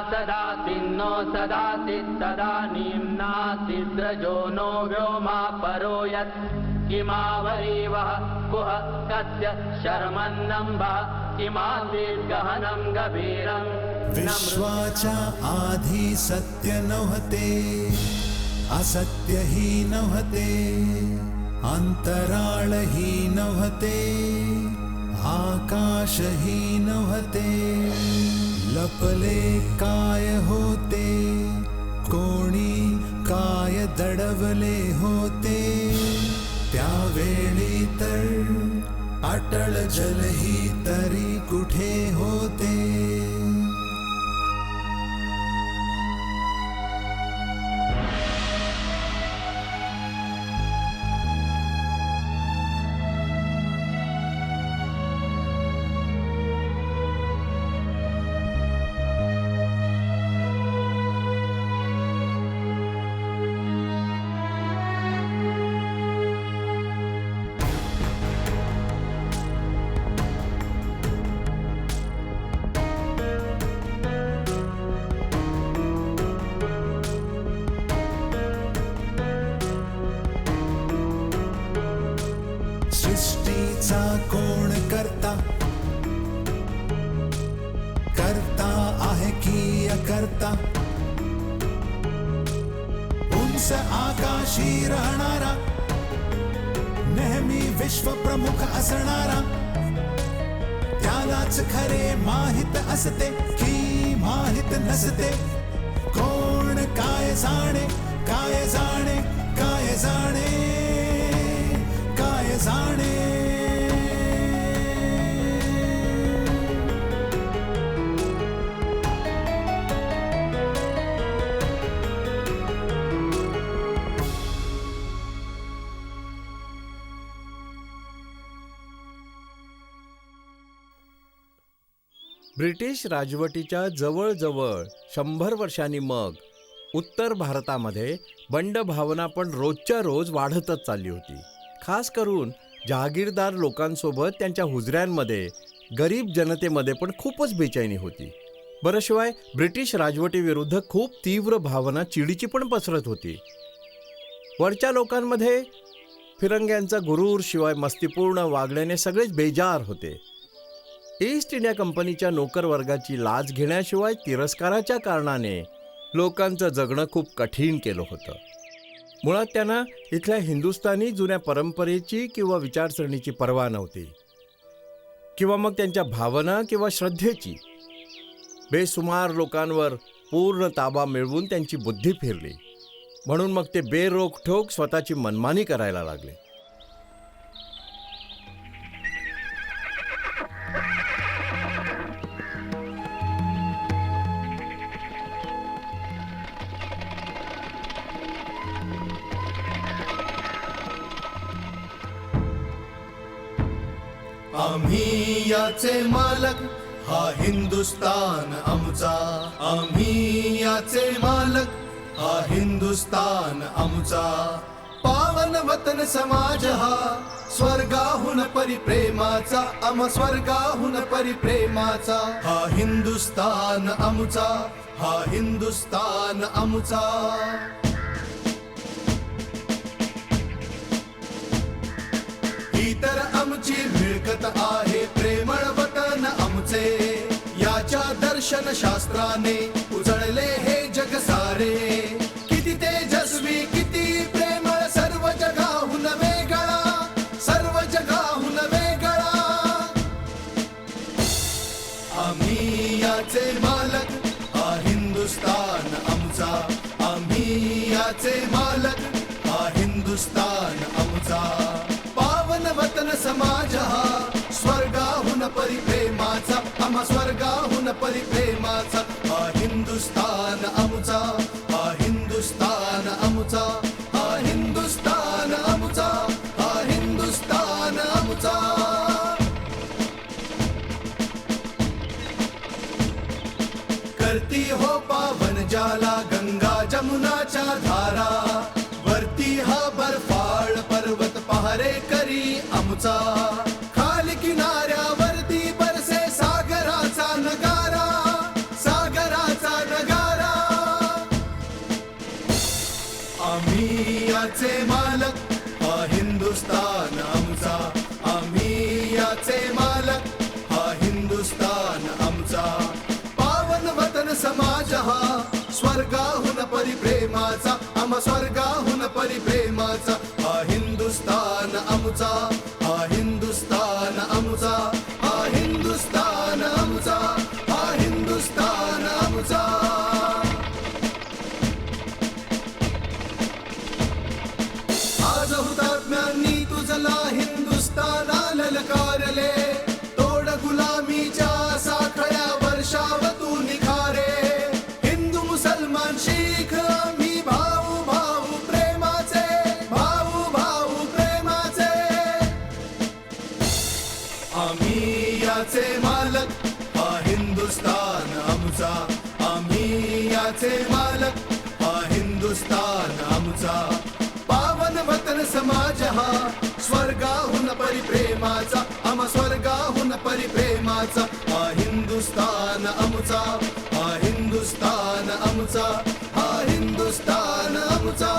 सदातिन्नो सदाति तदानीं नासिद्रजो नो व्योमा परो यत् किमावरीवः कुह कस्य शर्मन्नम्बः किमासीद्गहनं गभीरम् विश्वाच्या आधी सत्य नव्हते, असत्य ही नव्हते, अंतराळ ही नव्हते, आकाश ही नव्हते. लपले काय होते, कोणी काय दडवले होते. त्यावेळी तर अटळ जलही तरी कुठे होते. सृष्टीचा कोण करता, करता आहे की अकर्ता. उंच आकाशी राहणारा, नेहमी विश्व प्रमुख असणारा. त्यालाच खरे माहित असते की माहित नसते. कोण काय जाणे, काय जाणे, काय जाणे, काय जाणे. ब्रिटिश राजवटीच्या जवळजवळ 100 वर्षांनी मग उत्तर भारतामध्ये बंड भावना पण रोजच्या रोज वाढतच चालली होती. खास करून जहागीरदार लोकांसोबत त्यांच्या हुजऱ्यांमध्ये गरीब जनतेमध्ये पण खूपच बेचैनी होती. बरं, शिवाय ब्रिटिश राजवटीविरुद्ध खूप तीव्र भावना चिडीची पण पसरत होती. वरच्या लोकांमध्ये फिरंग्यांचा गुरूर शिवाय मस्तीपूर्ण वागण्याने सगळेच बेजार होते. ईस्ट इंडिया कंपनीच्या नोकर वर्गाची लाच घेण्याशिवाय तिरस्काराच्या कारणाने लोकांचं जगणं खूप कठीण केलं होतं. मुळात त्यांना इथल्या हिंदुस्थानी जुन्या परंपरेची किंवा विचारसरणीची पर्वा नव्हती, किंवा मग त्यांच्या भावना किंवा श्रद्धेची. बेसुमार लोकांवर पूर्ण ताबा मिळवून त्यांची बुद्धी फिरली, म्हणून मग ते बेरोखठोक स्वतःची मनमानी करायला लागले. आम्ही याचे मालक, हा हिंदुस्तान आमचा. आम्ही याचे मालक, हा हिंदुस्तान आमचा. पावन वतन समाज हा स्वर्गाहून परिप्रेमाचा. स्वर्गाहून परिप्रेमाचा. हा हिंदुस्तान आमचा, हा हिंदुस्तान आमचा. ही तर आमची मिळकत आहे, प्रेमळ वतन आमचे. याच्या दर्शन शास्त्राने उजळले हे जग सारे. किती तेजस्वी, किती प्रेमळ, सर्व जगाहून वेगळा, सर्व जगाहून वेगळा. आम्ही याचे मालक, हा हिंदुस्तान आमचा. आम्ही याचे मालक, हा हिंदुस्तान आमचा. वतन समाज हा स्वर्गाहून परिप्रेमाचा. स्वर्गाहून परिप्रेमाचा. हा हिंदुस्तान आमचा, हा हिंदुस्तान आमचा. हा हिंदुस्तान आमचा, हा हिंदुस्तान आमचा. करती हो पावन ज्याला गंगा जमुनाच्या धारा. वरती हा बर्फाळ पर्वत पहारे करी आमचा. खाली किनाऱ्यावरती बरसे सागराचा नगारा. सागराचा याचे मालक, हा हिंदुस्तान आमचा, आम्ही याचे मालक, हा हिंदुस्तान आमचा. पावन वतन समाज हा स्वर्गाहून परिप्रेमाचा, आम्हा स्वर्गाहून परिप्रेमाचा. हा हिंदुस्तान आमचा, हा हिंदुस्तान आमचा, हा हिंदुस्तान आमचा, हा हिंदुस्तान आमचा. आज हुतात्म्यांनी तुझला हिंदुस्ताना ललकारले, तोड गुलामीच्या साखळ्या वर्षाव तू निखारे. हिंदू मुसलमान शीख आम्ही भाऊ भाऊ प्रेमाचे, भाऊ भाऊ प्रेमाचे. आम्ही याचे मालक, हा हिंदुस्तान आमचा, आम्ही याचे मालक, हा हिंदुस्तान आमचा. पावन वतन समाज हा स्वर्गाहून परिप्रेमाचा, आम्हा स्वर्गाहून परिप्रेमाचा. हा हिंदुस्तान आमचा, हा हिंदुस्तान आमचा, हा हिंदुस्तान आमचा,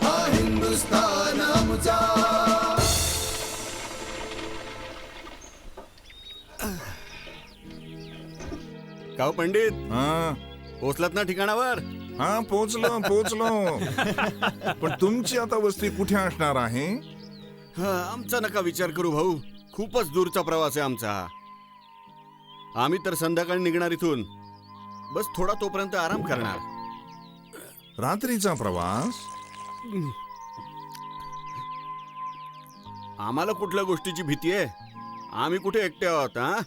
हा हिंदुस्तान आमचा. गाव पंडित हा पोचलात ना ठिकाणावर? हा पोचलो पण तुमची आता वस्ती कुठे असणार आहे? आमचा नका विचार करू भाऊ, खूपच दूरचा प्रवास आहे आमचा. आम्ही तर संध्याकाळी निघणार इथून. बस थोडा तोपर्यंत आराम करणार. रात्रीचा प्रवास? आम्हाला कुठल्या गोष्टीची भीती आहे? आम्ही कुठे एकटे आहोत? हा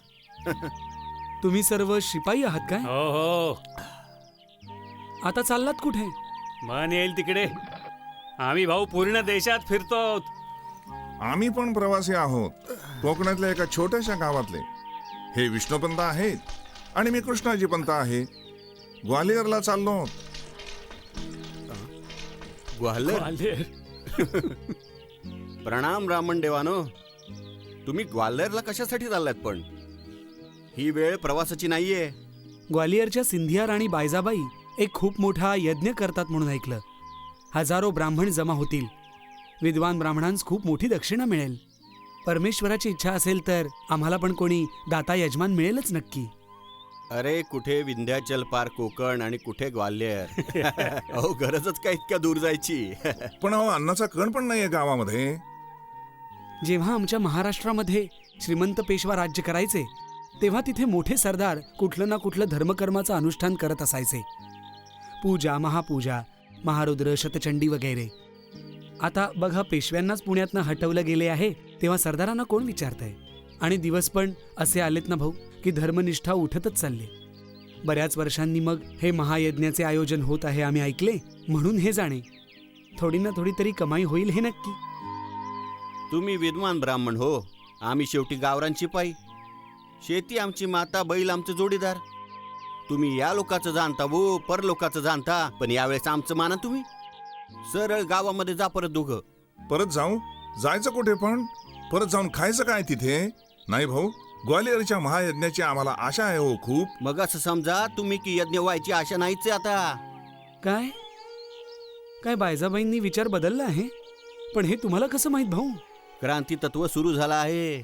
तुम्ही सर्व शिपाई आहात काय? हो हो, आता चाललात कुठे? मन येईल तिकडे. आम्ही भाऊ पूर्ण देशात फिरतो. आम्ही पण प्रवासी आहोत, कोकणातल्या एका छोट्याशा गावातले. हे विष्णुपंत आहेत आणि मी कृष्णाजी पंत आहे. ग्वालियरला चाललो. ग्वाल्हेर? प्रणाम ब्राह्मण देवानो. तुम्ही ग्वाल्हेरला कशासाठी चाललात? पण ही वेळ प्रवासाची नाहीये. ग्वालियरच्या सिंधिया राणी बायजाबाई एक खूप मोठा यज्ञ करतात म्हणून ऐकलं. हजारो ब्राह्मण जमा होतील. विद्वान ब्राह्मणांस खूप मोठी दक्षिणा मिळेल. परमेश्वराची इच्छा असेल तर आम्हाला पण कोणी दाता यजमान मिळेलच नक्की. अरे कुठे विंध्याचल पार कोकण आणि कुठे ग्वाल्हेर. अहो गरजच काय इतक्या दूर जायची. पण अहो अन्नाचा कण पण नाहीये गावामध्ये. जेव्हा आमच्या महाराष्ट्रामध्ये श्रीमंत पेशवा राज्य करायचे तेव्हा तिथे मोठे सरदार कुठलं ना कुठलं धर्मकर्माचं अनुष्ठान करत असायचे. पूजा, महापूजा, महारुद्र, शतचंडी वगैरे. आता बघा, पेशव्यांनाच पुण्यातनं हटवलं गेले आहे तेव्हा सरदारांना कोण विचारतंय? आणि दिवस पण असे आलेत ना भाऊ की धर्मनिष्ठा उठतच चालले. बऱ्याच वर्षांनी मग हे महायज्ञाचे आयोजन होत आहे आम्ही ऐकले, म्हणून हे जाणे. थोडी ना थोडी तरी कमाई होईल हे नक्की. तुम्ही विद्वान ब्राह्मण हो, आम्ही शेवटी गावरान शिपाई. शेती आमची माता, बैल आमचे जोडीदार. तुम्ही या लोकांचं जाणता वो, पर लोकांचं जाणता, पण यावेळेस आमचं माना तुम्ही. सरळ गावामध्ये जा परत दोघं. परत जाऊ? जायचं कुठे पण? परत जाऊन खायचं काय तिथे? नाही भाऊ, ग्वालियरच्या महायज्ञाची आम्हाला आशा आहे हो खूप. मग असं समजा तुम्ही की यज्ञ व्हायची आशा नाहीच आहे आता. काय काय बायजाबाईंनी विचार बदलला आहे? पण हे तुम्हाला कसं माहित भाऊ? क्रांती तत्व सुरू झाला आहे.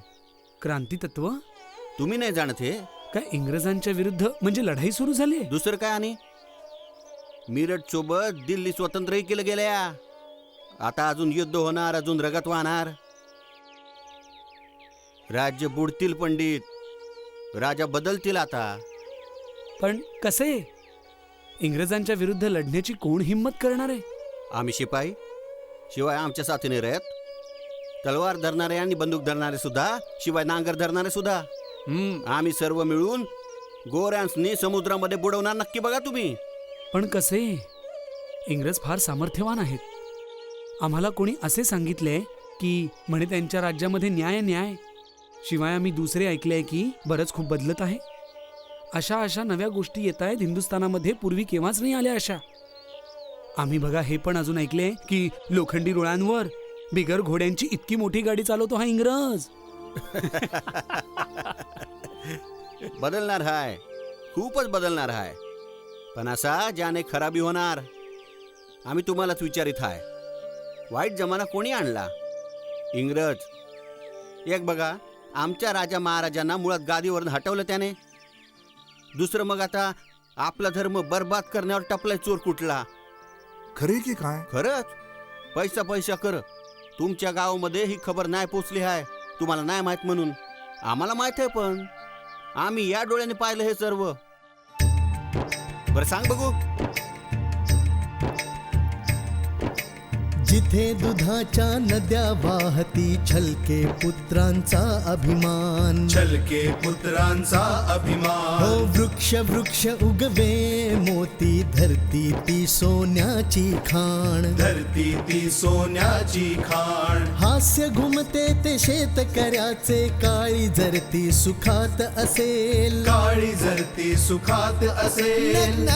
क्रांती तत्व? तुम्ही नाही जाणत हे? काय इंग्रजांच्या विरुद्ध म्हणजे लढाई सुरू झाली? दुसरं काय? आणि मीरठ सोबत दिल्ली स्वतंत्रही केलं गेल्या. आता अजून युद्ध होणार, अजून रगत वाहणार. राज्य बुडतील पंडित, राजा बदलतील आता. पण कसे? इंग्रजांच्या विरुद्ध लढण्याची कोण हिम्मत करणार आहे? आम्ही शिपाई, शिवाय आमच्या साथीने रयत. तलवार धरणारे आणि बंदूक धरणारे सुद्धा, शिवाय नांगर धरणारे सुद्धा. आम्ही सर्व मिळून गोऱ्यांसनी समुद्रामध्ये बुडवणार नक्की. बघा तुम्ही. पण कसे? इंग्रज फार सामर्थ्यवान आहेत. आम्हाला कोणी असे सांगितले की म्हणे त्यांच्या राज्यामध्ये न्याय न्याय. शिवाय आम्ही दुसरे ऐकले की बरंच खूप बदलत आहे. अशा अशा नव्या गोष्टी येत आहेत हिंदुस्थानामध्ये, पूर्वी केव्हाच नाही आल्या अशा. आम्ही बघा हे पण अजून ऐकले की लोखंडी रुळांवर बिगर घोड्यांची इतकी मोठी गाडी चालवतो हा इंग्रज. बदलणार हाय, खूपच बदलणार हाय. पण असा ज्याने खराबी होणार. आम्ही तुम्हालाच विचारित हाय. वाईट जमाना कोणी आणला? इंग्रज. एक बघा, आमच्या राजा महाराजांना मुळात गादीवरून हटवलं त्याने. दुसरं मग आता आपला धर्म बर्बाद करण्यावर टपलाय चोर कुठला. खरे की काय? खरंच पैसा पैसा कर. तुमच्या गावामध्ये ही खबर नाही पोचली आहे, तुम्हाला नाही माहित म्हणून. आम्हाला माहित आहे, पण आम्ही या डोळ्याने पाहिलं हे सर्व. बरं सांग बघू. जिथे दुधाच्या नद्या वाहती छलके पुत्रांचा अभिमान, छलके पुत्रांचा अभिमान. हो वृक्ष वृक्ष उगवे मोती, धरती ती सोन्याची खाण, धरती ती सोन्याची खाण. हास्य घुमते ते शेतकऱ्याचे, काळी जरती सुखात असेल, काळी जरती सुखात असेल.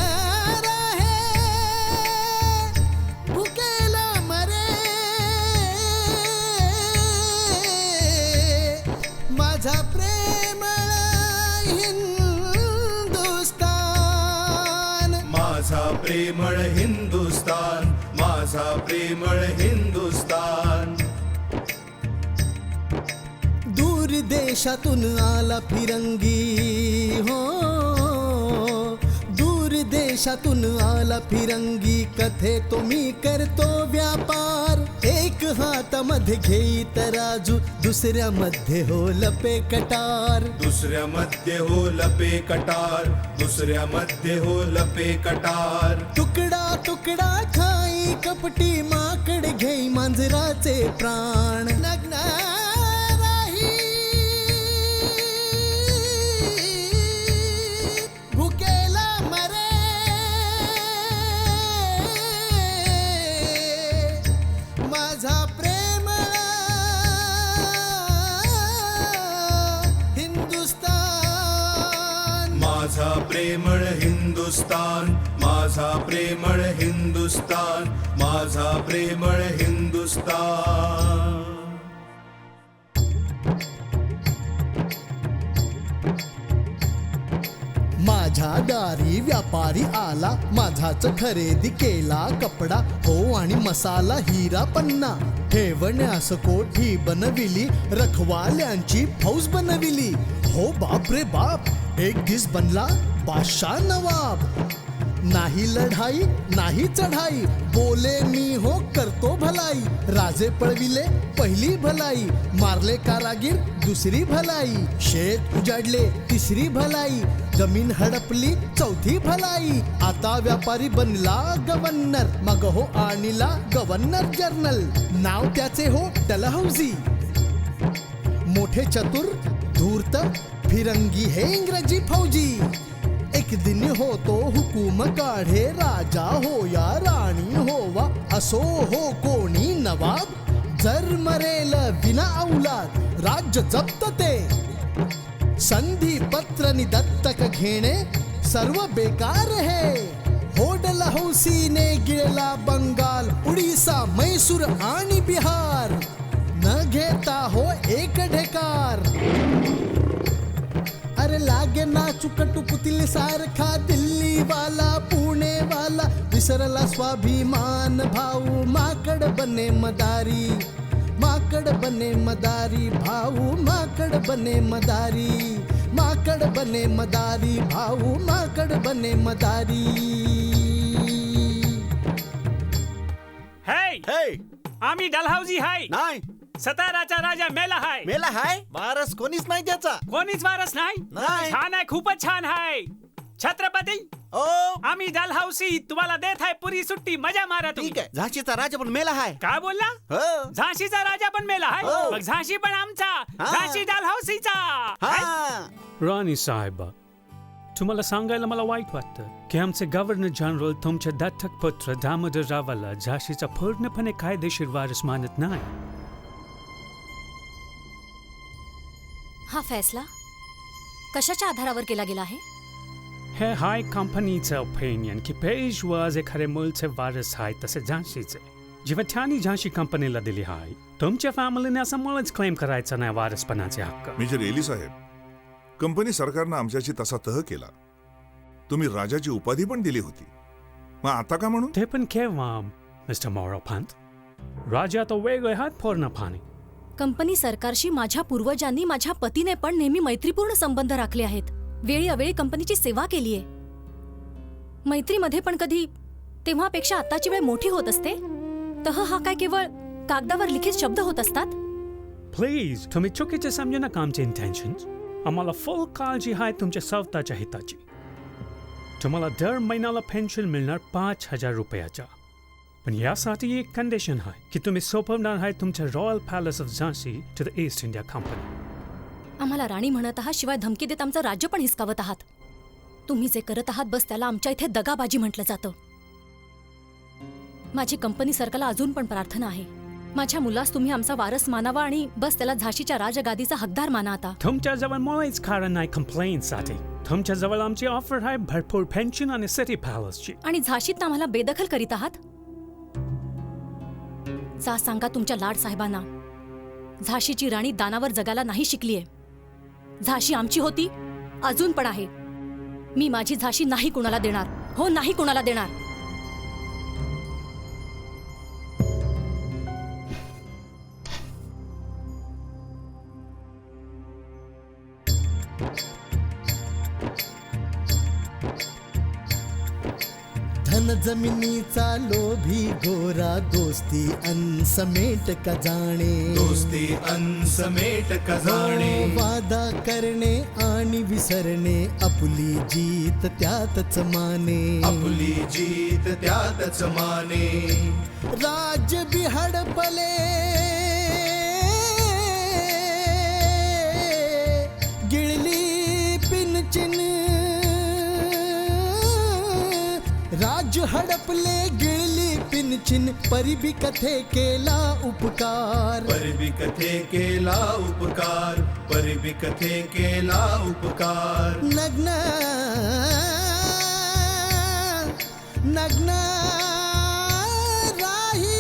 माझा प्रेमळ हिंदुस्तान, माझा प्रेमळ हिंदुस्तान, माझा प्रेमळ हिंदुस्तान. दूर देशातून आला फिरंगी, हो दूर देशातून आला फिरंगी. कथे तो मी करतो व्यापार, एक हातामध्ये घेई तराजू, दुसऱ्या मध्ये हो लपे कटार, दुसऱ्या मध्ये हो लपे कटार, दुसऱ्या मध्ये हो लपे कटार. तुकडा तुकडा खाई कपटी, माकड घेई मांजराचे प्राण. नग्न राही भुकेला मरे, माझा प्रेमळ हिंदुस्तान, माझा प्रेमळ हिंदुस्तान, माझा प्रेमळ हिंदुस्तान, माझा प्रेमळ हिंदुस्तान. माझ्या दारी व्यापारी आला, माझाच खरेदी केला कपडा, हो आणि मसाला हिरा पन्ना. ठेवण्यास कोठी बनविली, रखवाल्यांची फौज बनविली. हो बाप रे बाप, एक दिस बनला बादशाह नवाब. नाही लढाई नाही चढाई, बोले मी हो करतो भलाई. राजे पळविले पहिली भलाई, मारले कारागीर दुसरी भलाई. शेत उजाडले तिसरी भलाई, जमीन हडपली चौथी भलाई. आता व्यापारी बनला गव्हर्नर, मग हो आणला गव्हर्नर जनरल. नाव त्याचे हो डलहौसी. मोठे चतुर धूर्त फिरंगी हे इंग्रजी फौजी. एक दिन होतो हुकूम काढे, राजा हो या राणी होवा, असो हो कोणी नवाब. जर मरेल विना औलाद, राज्य जप्त ते. संधी पत्र नि दत्तक घेणे सर्व बेकार है. हो डलहौसीने गिळला बंगाल, उडीसा, मैसूर आणि बिहार. न घेता हो एक ढेकार. अरे लागे ना चुकटू पुतील सारखा, दिल्ली वाला पुणे वाला. विसरला स्वाभिमान भाऊ, माकड बने मदारी, माकड बने मदारी भाऊ, माकड बने मदारी, माकड बने मदारी भाऊ, माकड बने मदारी. हे हे आम्ही डलहौसी हाय. नाही सताराचा राजा मेला हाय. मेला हाय. वारस कोणीच नाही त्याचा. कोणीच वारस नाही. नाही. छान आहे, खूपच छान आहे. छत्रपती ओ आम्ही डलहौसी तुम्हाला देत आहे पुरी सुट्टी, मजा मारा तुम्ही. ठीक आहे. झाशीचा राजा पण मेला हाय. काय बोलला? हो. झाशीचा राजा पण मेला आहे. हो. मग झाशी पण आमचा, हा. झाशी डलहौसीचा. हा. राणी साहेबा, तुम्हाला सांगायला मला वाईट वाटतं की आमचे गव्हर्नर जनरल तुमच्या दत्तक पुत्र दामोदररावाला झाशीचा पूर्णपणे कायदेशीर वारस मानत नाही. हा फैसला कशाच्या आधारावर केला गेला आहे? हे हाय कंपनीचं ओपिनियन की पेशवा जे खरे मूळचे वारस आहे तसे झाशीचे. जेव्हा त्यांनी झाशी कंपनीला दिली आहे, तुमच्या फॅमिलीने असं मुळेच क्लेम करायचा नाही वारसपणाचे हक्क. मेजर एली साहेब, कंपनी सरकारनं आमच्याशी तसा तह केला. तुम्ही राजाची उपाधी पण दिली होती, मग आता का म्हणून? ते पण केव्हा मिस्टर मोरोपंत? राजा तो वेगळे आहेत पूर्णपणे. कंपनी सरकारशी माझ्या पूर्वजांनी माझ्या पतीने पण नेहमी मैत्रीपूर्ण संबंध राखले आहेत. वेळी अवेळी कंपनीची सेवा केली आहे. मैत्रीमध्ये पण कधी तेव्हापेक्षा आताची वेळ मोठी होत असते. हा काय केवळ कागदावर लिखित शब्द होत असतात? प्लीज तुम्ही चुकीचे समजू नका आमचे इंटेन्शन्स. आम्हाला फुल काळजी आहे तुमच्या स्वतःच्या हिताची. तुम्हाला दर महिन्याला पेन्शन मिळणार 5,000 रुपयाचा. पण यासाठी एक कंडिशन आहे की तुम्ही सोपवणार आहे तुमच्या royal palace of Jhansi to the East India company. आम्हाला राणी म्हणत आहात, शिवाय धमकी देत आमचं राज्य पण हिसकावत आहात. तुम्ही जे करत आहात बस त्याला आमच्या इथे दगाबाजी म्हटलं जातं. माझी कंपनी सरकारला अजून पण प्रार्थना आहे, माझ्या मुलास तुम्ही आमचा वारस मानावा आणि बस त्याला झाशीच्या राजगादीचा हकदार माना. आता तुमच्याजवळ मुळेच कारण नाही कंप्लेंटसाठी. तुमच्याजवळ आमची ऑफर आहे भरपूर पेन्शन आणि सिटी पॅलेसची. आणि झाशीत आम्हाला बेदखल करीत आहात. जा सांगा तुमच्या लाड साहेबांना, झाशीची राणी दानावर जगायला नाही शिकलीये. झाशी आमची होती, अजून पण आहे. मी माझी झाशी नाही कुणाला देणार. हो, नाही कुणाला देणार. धन जमिनीचा लोभी गोरा, दोस्ती अनसमेट का जाणे. दोस्ती अनसमेट का जाणे. वादा करणे आणि विसरणे, आपली जीत त्यातच माने. आपली जीत त्यातच माने. राज्य बिहडपले गिळली पिनचिन. राज्य हडपले गिळली पिनचिन, परिबी कथे केला उपकार. परिबी कथे केला उपकार. परिबी कथे केला उपकार. नग्न नग्न राही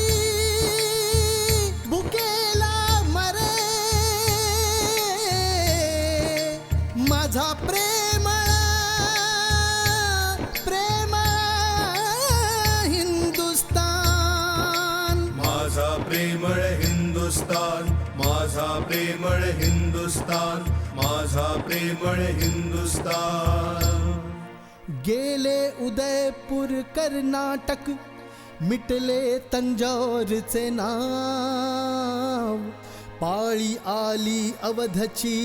भुकेला मरे. माझा प्रेम प्रेम हिंदुस्तान. माझा प्रेमळ हिंदुस्तान. माझा प्रेमळ हिंदुस्तान. माझा प्रेमळ हिंदुस्तान. गेले उदयपूर कर्नाटक, मिटले तंजौरचे नाव. पाळी आली अवधची,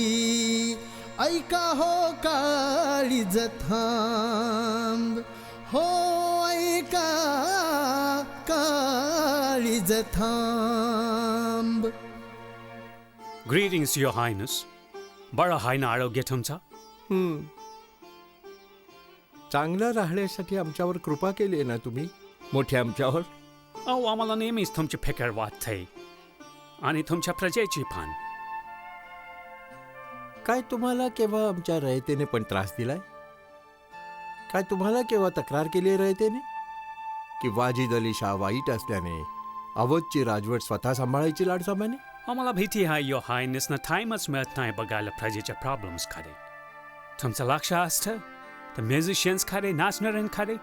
ऐका हो काळीज थांब. हो ऐका काळीज थांब. Greetings your Highness. बरं आहे ना आरोग्य तुमचा? चांगलं राहण्यासाठी आमच्यावर कृपा केली आहे ना तुम्ही, मोठे आमच्यावर. अहो, आम्हाला नेहमीच तुमची फिकर वाटते आणि तुमच्या प्रजेची पण. काय तुम्हाला केव्हा आमच्या रयतेने पण त्रास दिलाय? काय तुम्हाला केव्हा तक्रार केली रयतेने की वाजिद अली शाह वाईट असल्याने अवधची राजवट स्वतः सांभाळायची लाडसामाने? आम्हाला भीती आहे युअर हायनेसना टाइमच मिळत नाही बघायला प्रजेच्या प्रॉब्लेम्स खरे. तुमचं लक्ष असतं तर म्युझिशियन्स खरे, नाचणाऱ्यांकडे.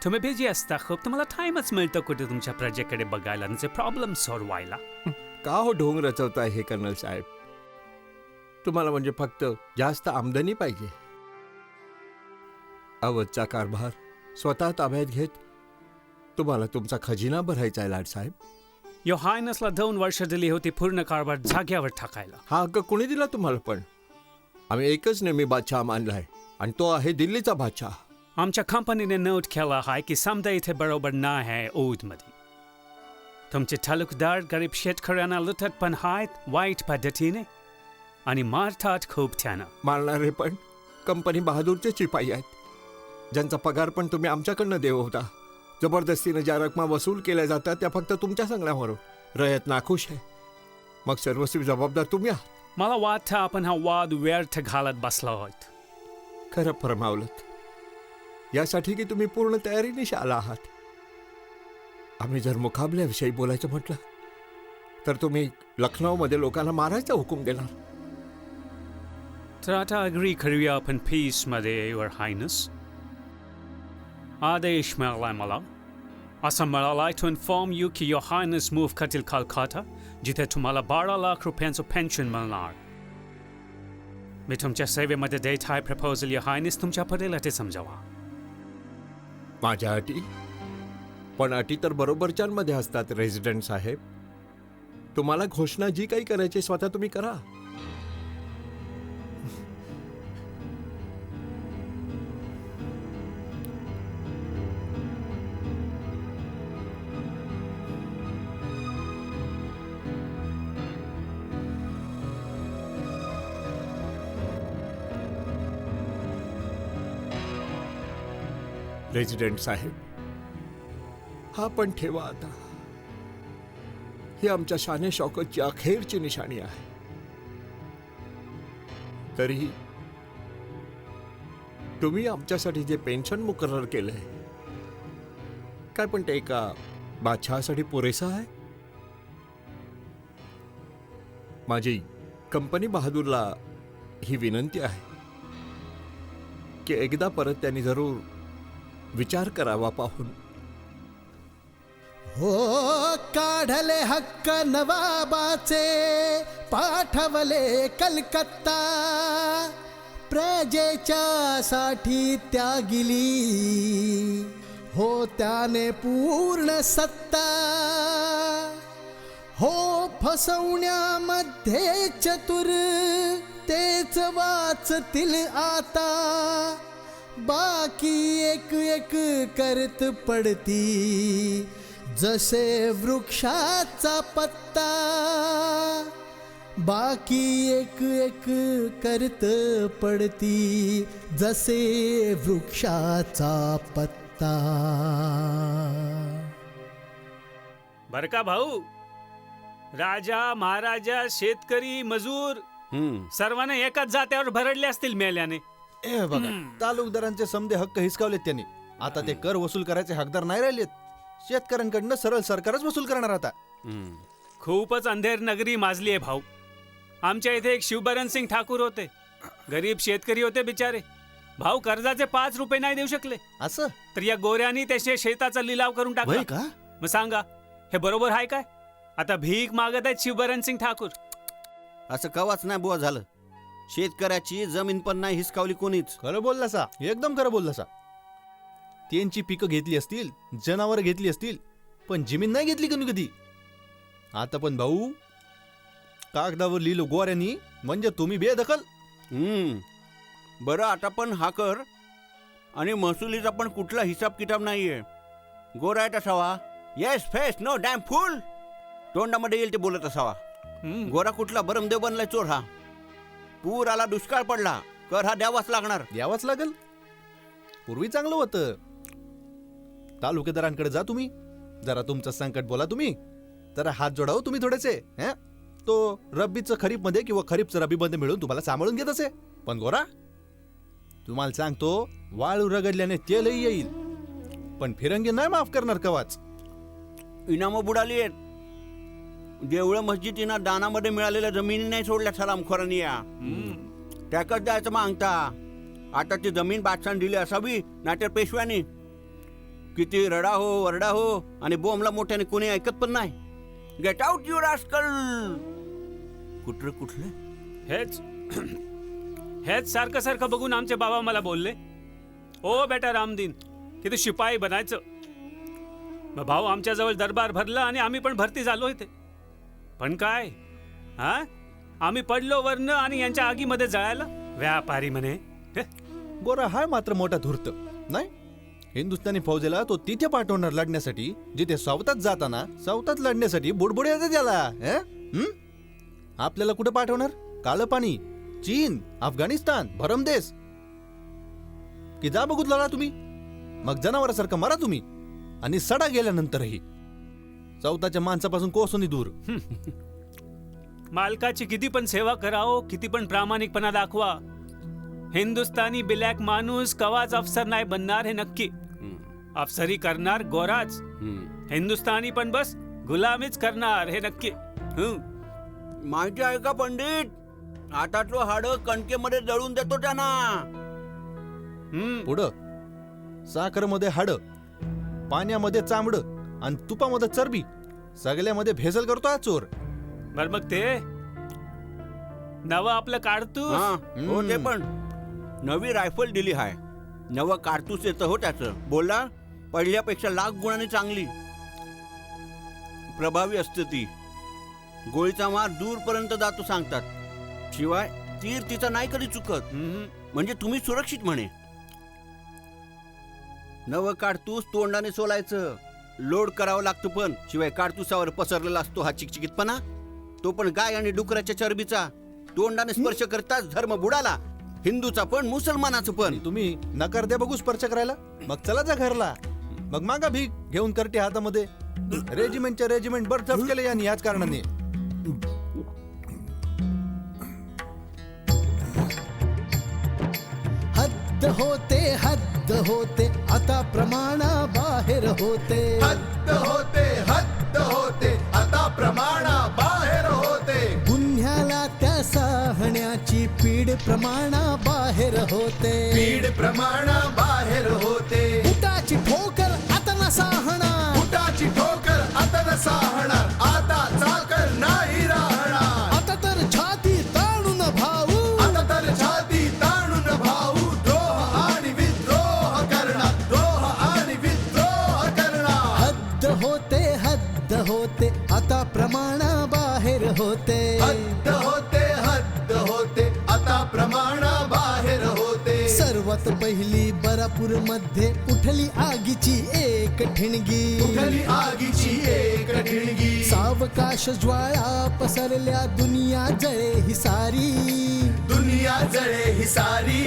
तुम्ही बिझी असता खूप, तुम्हाला टाइमच मिळतं कुठे तुमच्या प्रजेकडे बघायला, त्यांचे प्रॉब्लेम सॉल्व्ह. का हो ढोंग रचवताय हे कर्नल साहेब? तुम्हाला म्हणजे फक्त जास्त आमदनी पाहिजे. अवधचा कारभार स्वतः ताब्यात घेत तुम्हाला तुमचा खजिना भरायचा आहे लाडसाहेब. युअर हायनेसला 2 वर्ष दिली होती पूर्ण कारभार जाग्यावर टाकायला. हा हक्क कोणी दिला तुम्हाला? पण आम्ही एकच नेहमी बादशाह मानलाय आणि तो आहे दिल्लीचा बादशाह. आमच्या कंपनीने नोट केला आहे की समजा इथे बरोबर नाही आहे औधमध्ये. तुमचे तालुकदार गरीब शेतकऱ्यांना लुटत पण आहेत वाईट पद्धतीने आणि मारतात खूप त्यानं. मारणारे पण कंपनी बहादूरचे शिपाई आहेत, ज्यांचा पगार पण तुम्ही आमच्याकडनं देव होता. जबरदस्तीने ज्या रकमा वसूल केल्या जातात त्या फक्त तुमच्या सांगण्यावरून रयत नाखुश आहे. मग सर्वस्वी जबाबदार तुम्ही आहात. मला वाटतं आपण हा वाद व्यर्थ घालत बसलो आहोत. खरं फरमावलत. यासाठी की तुम्ही पूर्ण तयारीनिशी आला आहात. आम्ही जर मुकाबल्याविषयी बोलायचं म्हटलं तर तुम्ही लखनौमध्ये लोकांना मारायचा हुकूम देणार. तर आता अग्री करूया आपण पीसमध्ये युअर हायनेस. आदेश मिळालाय मला असं मला टू इन्फॉर्म यू की युअर हायनेस मूव्ह करतील कलकत्ता, जिथे तुम्हाला 12 लाख रुपयांचं पेन्शन मिळणार. मी तुमच्या सेवेमध्ये देत आहे प्रपोजल युअर हायनेस, तुमच्या पडेल ते समजावा. माझ्या अटी? पण अटी तर बरोबरच्यांमध्ये असतात रेसिडेंट साहेब. तुम्हाला घोषणा जी काही करायची स्वतः तुम्ही करा. रेसिडेंट साहेब, हा पण ठेवा आता. ही आमच्या शाने शौकतची अखेरची निशाणी आहे. तरीही तुम्ही आमच्यासाठी जे पेन्शन मुकर्रर केलंय, काय पण ते एका बादशहासाठी पुरेसं आहे? माझी कंपनी बहादूरला ही विनंती आहे की एकदा परत त्यांनी जरूर विचार करावा पाहून. हो काढले हक्क नवाबाचे, पाठवले कलकत्ता, प्रजेच्या साठी त्यागिली हो त्याने पूर्ण सत्ता. हो फसवण्यामध्ये चतुर तेच वाचतील आता, बाकी एक एक करत पडती जसे वृक्षाचा पत्ता. बाकी एक एक करत पडती जसे वृक्षाचा पत्ता. बर का भाऊ, राजा महाराजा शेतकरी मजूर सर्वांना एकाच जात्यावर भरडले असतील मेल्याने. ए बघा, तालुकदारांचे समदे हक्क हिसकावलेत त्यांनी. आता ते कर वसूल करायचे हकदार नाही राहिलेत. शेतकऱ्यांकडनं सरळ सरकारच वसूल करणार आता. खूपच अंधेर नगरी माजली आहे भाऊ. आमच्या इथे एक शिवबरन सिंग ठाकूर होते, गरीब शेतकरी होते बिचारे. भाऊ कर्जाचे 5 रुपये नाही देऊ शकले. असं तर या गोऱ्यांनी त्याचे शेताचा लिलाव करून टाकला. वय का? मग सांगा, हे बरोबर आहे काय? आता भीक मागत आहेत शिवबरन सिंग ठाकूर. असं कवाच नाही बुवा झालं. शेतकऱ्याची जमीन पण नाही हिसकावली कोणीच. खरं बोललासा, एकदम खरं बोललासा. त्यांची पिकं घेतली असतील, जनावर घेतली असतील, पण जमीन नाही घेतली कधी कधी. आता पण भाऊ कागदावर लिहिलं गोऱ्यांनी, म्हणजे तुम्ही बेदखल. बरं, आता पण हा कर आणि महसुलीचा पण कुठला हिसाब किताब नाहीये. गोरायट असावा, येस फेस नो डॅम फुल, तोंडामध्ये येईल ते बोलत असावा. गोरा कुठला बरमदेव बनलाय चोर हा. पूर आला, दुष्काळ पडला, कर हा द्यावाच लागणार. द्यावाच लागल. पूर्वी चांगलं होतं. तालुकेदारांकडे जा तुम्ही, जरा तुमचं संकट बोला तुम्ही, जरा हात जोडाव तुम्ही थोडेसे. तो रब्बीचं खरीप मध्ये किंवा खरीपचं रब्बी मध्ये मिळून तुम्हाला सांभाळून घेत असे. पण गोरा, तुम्हाला सांगतो, वाळू रगडल्याने तेलही येईल, पण फिरंगी नाही माफ करणार कवाच. इनामं बुडाली आहेत. देवळं मस्जिदीना दानामध्ये मिळालेल्या जमिनी नाही सोडल्या सलामखोरांनी. या त्याकच द्यायचं मागता. आता ती जमीन बादशाहने दिली असावी, नाहीतर पेशव्यानी. किती रडा हो वरडा हो आणि बोंबला मोठ्याने कोणी ऐकत पण नाही. Get out you rascal. कुठलं हेच हेच सारखं सारखं बघून आमचे बाबा मला बोलले, ओ बेटा रामदीन, की तू शिपाई बनायचं. मग भाऊ आमच्याजवळ दरबार भरला आणि आम्ही पण भरती झालो इथे. पण काय आम्ही पडलो वर्ण आणि यांच्या आगीमध्ये जळायला. व्यापारी म्हणे. गोरा हाय मात्र मोठा धूर्त नाही. हिंदुस्थानी फौजेला तो तिथे पाठवणार लढण्यासाठी, जिथे सावतात जाताना सावतात लढण्यासाठी बुडबुड येते त्याला. आपल्याला कुठे पाठवणार? काळं पाणी, चीन, अफगाणिस्तान, भरमदेश. की जा बघूत लढा तुम्ही, मग जनावरासारखं मरा तुम्ही, आणि सडा गेल्यानंतरही चौथाच्या माणसापासून कोसोनी दूर. मालकाची किती पण सेवा करावो, किती पण प्रामाणिकपणा दाखवा, हिंदुस्थानी ब्लॅक माणूस कवाच अफसर नाही बनणार हे नक्की. अफसरी करणार गोराच, हिंदुस्थानी पण बस गुलामीच करणार हे नक्की. माहिती आहे का पंडित, हातातलं हाड कणकेमध्ये जळून देतो त्यांना. पुढं साखर मध्ये हाड, पाण्यामध्ये चामड, आणि तुपामध्ये चरबी, सगळ्यामध्ये भेसळ करतो हा चोर. बर मग ते नवं आपलं काढतू हा हो ते पण नवी रायफल दिली हाय. नवं कारतूस येतं हो त्याचं. बोलला पहिल्यापेक्षा लाख गुणांनी चांगली प्रभावी असते ती. गोळीचा मार दूरपर्यंत जातो सांगतात. शिवाय तीर तिचा नाही कधी चुकत. म्हणजे तुम्ही सुरक्षित म्हणे. नवं काडतूस तोंडाने सोलायचं. लोड करावं लागतं पण. शिवाय काडतुसावर पसरलेला असतो हा चिकचिकीतपणा. तो पण गाय आणि डुकराच्या चरबीचा. तोंडाने स्पर्श करताच धर्म बुडाला. हिंदूचा पण मुसलमानाचं पण. तुम्ही नकार द्या बघू स्पर्श करायला. मग चला जा घरला. मग मागा भीक घेऊन करते हातामध्ये. रेजिमेंट बरथफ केले यांनी याच कारणाने. हद्द होते आता प्रमाणाबाहेर होते. हद्द होते आता प्रमाणाबाहेर होते. गुन्ह्याला त्या सहण्याची पीड प्रमाणाबाहेर होते. पीड प्रमाणाबाहेर होते. बुटाची ठोकर आता न साहणार. बुटाची ठोकर आता न साहणार. आता चाकर नाही राहणार. आता तर छाती ताणून भाऊ. आता तर छाती ताणून भाऊ द्रोह आणि विद्रोह करणार. द्रोह आणि विद्रोह करणार. हद्द होते आता प्रमाणाबाहेर होते. हद्द होते आता प्रमाणाबाहेर होते. सर्वात पहिली बरापूर मध्ये उठली आगीची एक ठिणगी. उठली आगीची एक ठिणगी. सावकाश ज्वाळा पसरल्या दुनिया जळे ही सारी. दुनिया जळे ही सारी.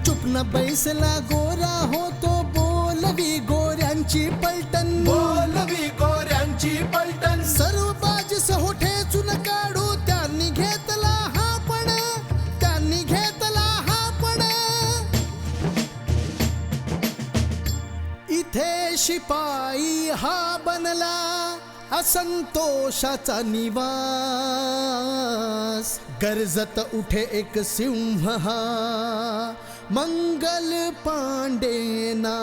चुप न बैसला गोरा होतो बोलवी गोऱ्यांची पलटण. बोलवी गोऱ्यांची पलटण. सर्व बाजस होठे चुन काढू त्यांनी घेतला हा पण. त्यांनी घेतला हा पण. इथे शिपाई हा बनला असंतोषाचा निवास. गरजत उठे एक सिंह हा मंगल पांडे नाव.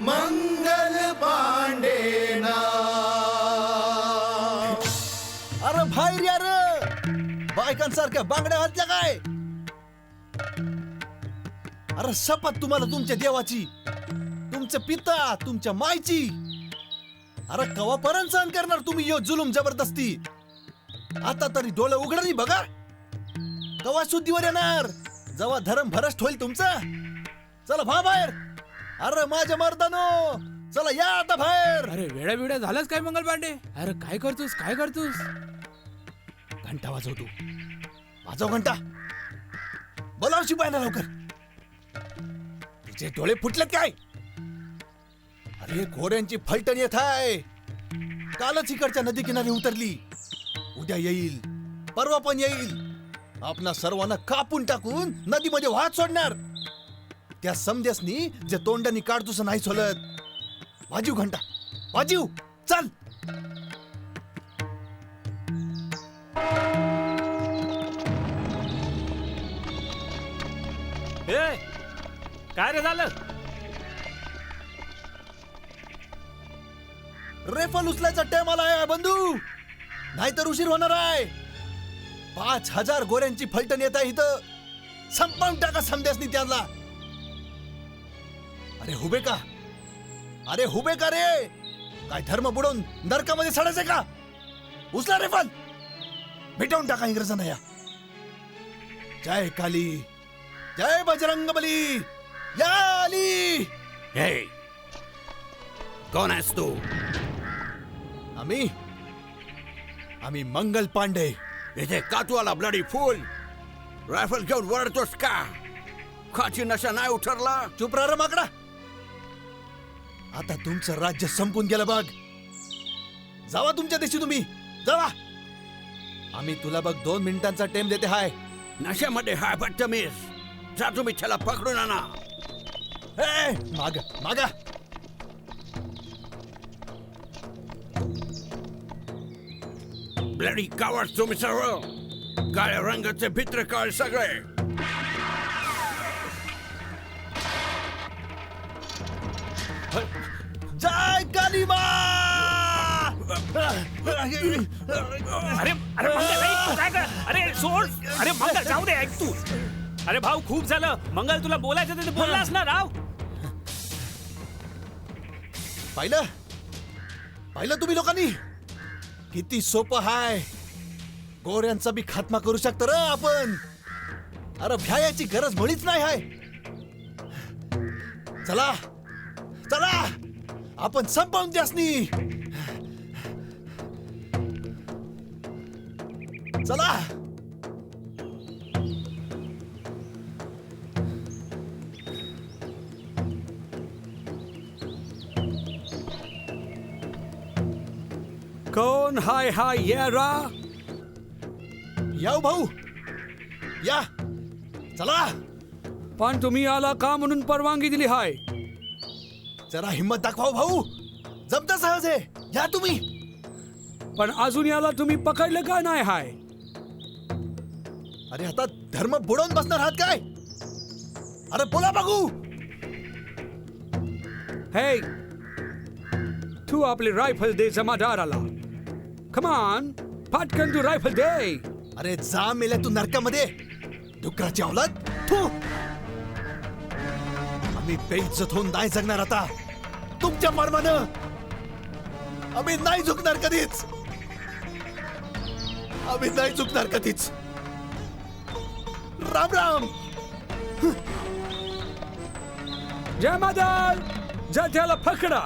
मंगल पांडे नाव. अरे बाहेर या रे. बायकांसारख्या बांगड्या घातल्या काय. अरे शपथ तुम्हाला तुमच्या देवाची, तुमच्या पिता, तुमच्या मायची. अरे कवापर्यंत सहन करणार तुम्ही यो जुलूम जबरदस्ती. आता तरी डोळे उघडणी बघा. कवा शुद्धीवर येणार जेव्हा धर्म भ्रष्ट होईल तुमचा. चला भा बाहेर. अरे माझ्या मर्दानो चला या आता बाहेर. अरे वेळा झालाच काय मंगल पांडे. अरे काय करतोस काय करतोस. घंटा वाजवतो. वाजव घंटा. बोलाव शिपायांना लवकर. तुझे डोळे फुटलेत काय. अरे घोड्यांची फलटण येत आहे. कालच इकडच्या नदी किनारी उतरली. उद्या येईल, परवा पण येईल. आपणा सर्वांना कापून टाकून नदीमध्ये वाहत सोडणार. त्या समदेसनी जे तोंडानी काढतोस नाही सोलत. वाजीव घंटा वाजीव. चल. काय रे झालं. रेफल उचलायचा टाइम आला आहे बंधू. नाहीतर उशीर होणार आहे. 5000 गोऱ्यांची फलटण येत आहे इथं. संपवून टाका समद्यासनी त्याला. अरे हुबे का. अरे हुबे का रे. काय धर्म बुडवून नरकामध्ये सडायचे का. उचला रेफल. भेटवून टाका इंग्रजांना या. जय काली जय बजरंग बली. या अली. हे कोण आहेस तू. आम्ही मंगल पांडे. इथे कातवाला ब्लडी फूल रायफल घेऊन वरडतोस का. खाची नशा नाही उठरला. चुप राहा रे माकडा. आता तुमचं राज्य संपून गेलं बघ. जावा तुमच्या देशी तुम्ही जावा. आम्ही तुला बघ 2 मिनिटांचा टाइम देते हाय. नशामध्ये हाय बदतमीज. जा तुम्ही त्याला पकडून आणा. मागा मागा. ब्लडी कावड तुम्ही सर्व. काळ्या रंगाचे भित्र काळ सगळे. जय कालिबा. अरे अरे मंगल ऐक तू काय कर. अरे सोड. अरे मंगल जाऊ दे, ऐक तू. अरे भाऊ खूप झालं. मंगल तुला बोलायचं ते बोललास ना राव. पाहिलं तुम्ही लोकांनी किती सोपं हाय. गोऱ्यांचा बी खात्मा करू शकतो र आपण. अरे भ्यायाची गरज मुळीच नाही हाय. चला चला आपण संपवून त्यासनी. चला. कोण हाय हाय येरा. याव भाऊ या. चला. पण तुम्ही आला का म्हणून परवानगी दिली हाय. जरा हिम्मत दाखवा भाऊ. जमतं सहज आहे. या तुम्ही. पण अजून याला तुम्ही पकडलं का नाही हाय. अरे आता धर्म बुडवून बसणार आहात काय. अरे बोला बघू. हे तू आपली रायफल दे जमादाराला. कमान पटकन तू रायफल दे. अरे जा मेल्या तू नरकामध्ये. डुकराची अवलाद. थू. आम्ही बेइज्जत होऊन नाही जगणार आता. तुमच्या मर्मानं आम्ही नाही झुकणार कधीच. आम्ही नाही झुकणार कधीच. राम राम. जमादार जा त्याला पकडा.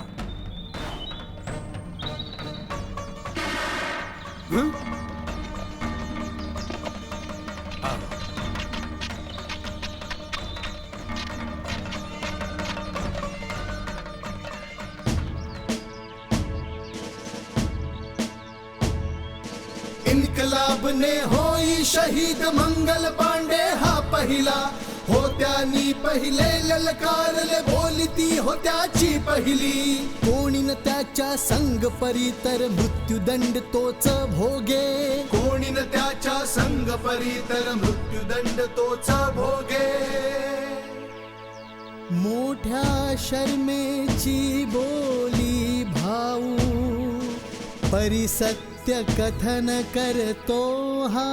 इन्कलाब ने होई शहीद मंगल पांडे हा पहिला. होत्यानी पहिले ललकारले बोलती होत्याची पहिली. कोणी न त्याच्या संग परी तर मृत्यूदंड तोच भोगे. कोणी न त्याच्या संग परी तर मृत्यूदंड तोच भोगे. मोठ्या शर्मेची बोली भाऊ परिसत्य कथन करतो हा.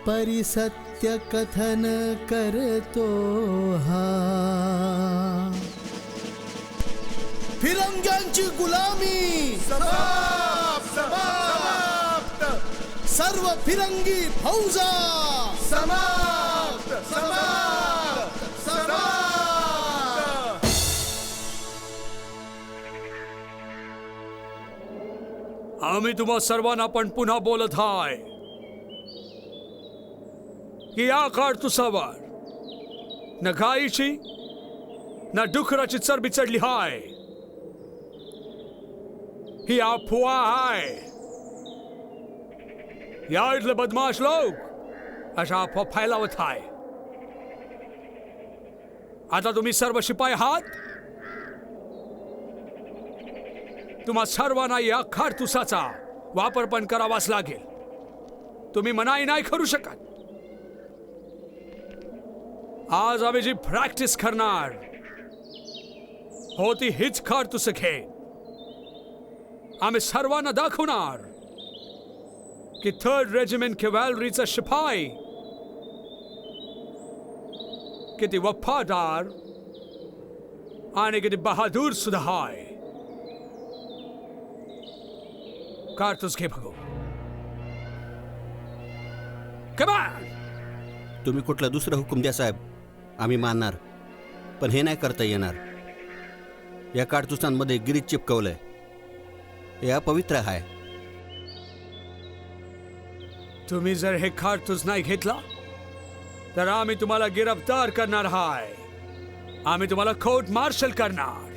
परिसत्य कथन करतो हा. फिरंग्यांची गुलामी समाप्त. सर्व फिरंगी फौजा समाप्त. समाप्त. समाप्त. आम्ही तुम्हा सर्वांना पण पुन्हा बोलत हाय की या कारतुसावर न गायीची न डुकराची चरबी चढली हाय. ही अफवा हाय. या इथले बदमाश लोक अशा अफवा फैलावत हाय. आता तुम्ही सर्व शिपाई आहात. तुम्हा सर्वांना या कारतुसाचा वापर पण करावाच लागेल. तुम्ही मनाई नाही करू शकत. आज आम्ही जी प्रॅक्टिस करणार होती हीच कारतूस खेळ. आम्ही सर्वांना दाखवणार की 3rd रेजिमेंट कॅव्हलरीचा शिपाई किती वफादार आणि किती बहादूर सुद्धा आहे. कारतूस घे बघू. कमान. तुम्ही कुठला दुसरा हुकूम द्या साहेब. आम्ही मानणार. पण हे नाही करता येणार. या कारतुसांमध्ये गिरीज चिपकवलंय. हे अपवित्र आहे. तुम्ही जर हे कारतूस नाही घेतला तर आम्ही तुम्हाला गिरफ्तार करणार आहे. आम्ही तुम्हाला कोर्ट मार्शल करणार.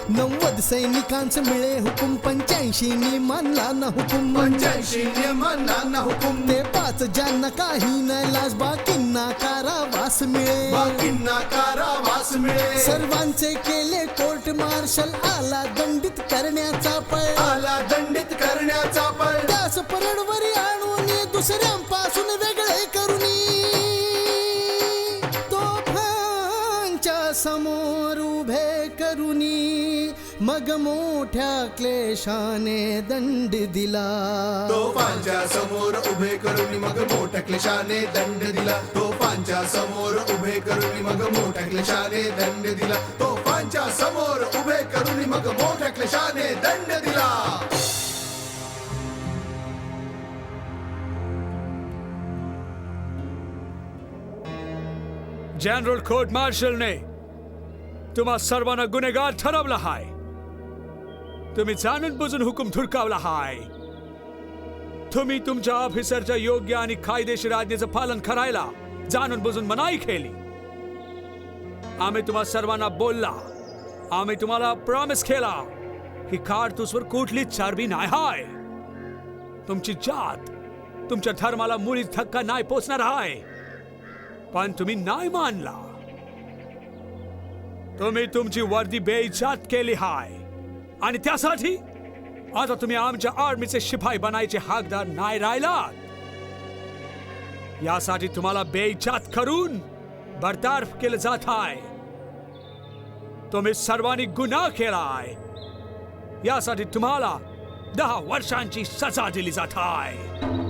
90 सैनिकांचं मिळे हुकुम. 85 मानला ना हुकुम. 85 मानला ना हुकुम. ते 5 ज्यांना काही न लाज बाकींना कारावास मिळे. बाकींना कारावास मिळे. सर्वांचे केले कोर्ट मार्शल. आला दंडित करण्याचा पळ. आला दंडित करण्याचा पळ. त्यास परडवरी आणून दुसऱ्यांपासून वेगळे करून तोफांच्या समोर मग मोठ्या क्लेशाने दंड दिला. तोफांच्या समोर उभे करून मग मोठ्या क्लेशाने दंड दिला. तोफांच्या समोर उभे करून मग मोठ्या क्लेशाने दंड दिला. तोफांच्या समोर उभे करून मग मोठ्या क्लेशाने दंड दिला. जनरल कोर्ट मार्शलने तुम्हा सर्वांना गुन्हेगार ठरवला हाय. तुम्ही जाणून बुजून हुकूम धुडकावला हाय. तुम्ही तुमच्या ऑफिसरच्या योग्य आणि कायदेशीर आज्ञेचं पालन करायला जाणून बुजून मनाई केली. आम्ही तुम्हा सर्वांना बोलला, आम्ही तुम्हाला प्रॉमिस केला की कारतूसवर कुठलीच चरबी नाही हाय. तुमची जात तुमच्या धर्माला मुळीच धक्का नाही पोचणार आहे. पण तुम्ही नाही मानला. तुम्ही तुमची वर्दी बेइज्जत केली हाय आणि त्यासाठी आता तुम्ही आमच्या आर्मीचे शिपाई बनायचे हकदार नाही राहिलात. यासाठी तुम्हाला बेइज्जत करून बरतर्फ केलं जात आहे. तुम्ही सर्वांनी गुन्हा केलाय. यासाठी तुम्हाला 10 वर्षांची सजा दिली जात आहे.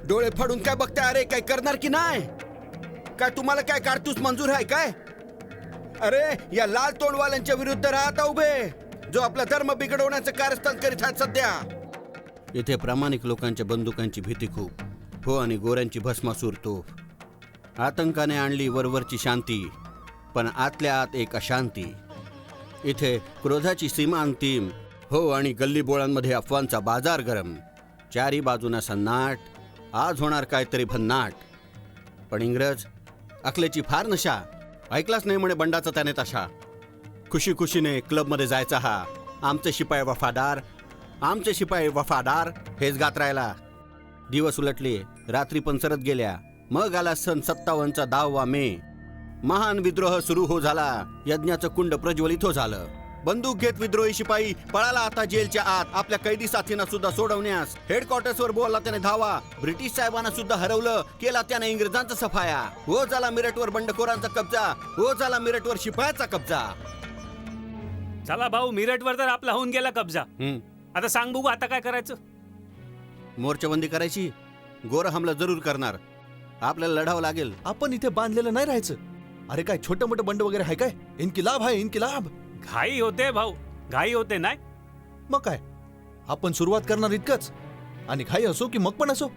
डोळे फाडून काय बघताय? अरे काय करणार की नाही? काय तुम्हाला काय कारतूस मंजूर आहे काय? अरे या लाल तोंडवाल्यांच्या विरुद्ध राहता उभे, जो आपला धर्म बिघडवण्याचं कारस्थान करीत आहेत सध्या. इथे प्रामाणिक लोकांच्या बंदुकांची भीती खूप हो आणि गोऱ्यांची भस्मासूर तोफ. आतंकाने आणली वरवरची शांती, पण आतल्या आत एक अशांती. इथे क्रोधाची सीमा अंतिम हो आणि गल्लीबोळांमध्ये अफवांचा बाजार गरम. चारी बाजूना सन्नाट, आज होणार काहीतरी भन्नाट. पण इंग्रज अकलेची फार नशा. ऐकलाच नाही म्हणे बंडाचा त्याने तशा. खुशी खुशीने क्लबमध्ये जायचा हा. आमचे शिपाई वफादार, आमचे शिपाई वफादार हेच गात राहिला. दिवस उलटले, रात्री पण सरत गेल्या. मग आला सन 57चा 10वा मे. महान विद्रोह सुरू हो झाला. यज्ञाचं कुंड प्रज्वलित हो झालं. बंदूक घेत विद्रोही शिपाई पळाला आता जेलच्या आत. आपल्या कैदी साथींना सुद्धा सोडवण्यास हेडक्वार्टर्सवर बोलला त्याने धावा. ब्रिटिश साहेबांना सुद्धा हरवलं. केला त्याने इंग्रजांचा सफाया. हो झाला मिरटवर बंडखोरांचा कब्जा. हो झाला मिरटवर शिपायाचा कब्जा. चला भाऊ, मिरटवर तर आपला होऊन गेला कब्जा. आता सांग बघू आता काय करायचं? मोर्चाबंदी करायची. गोरा हमला जरूर करणार. आपल्याला लढावं लागेल. आपण इथे बांधलेलं नाही राहायचं. अरे काय छोटं मोठं बंड वगैरे आहे काय? इन्किलाब आहे इन्किलाब. घाई होते भाऊ, घाई होते नाही. मग काय, आपण सुरुवात करणार इतकंच. आणि घाई असो की मग पण असो,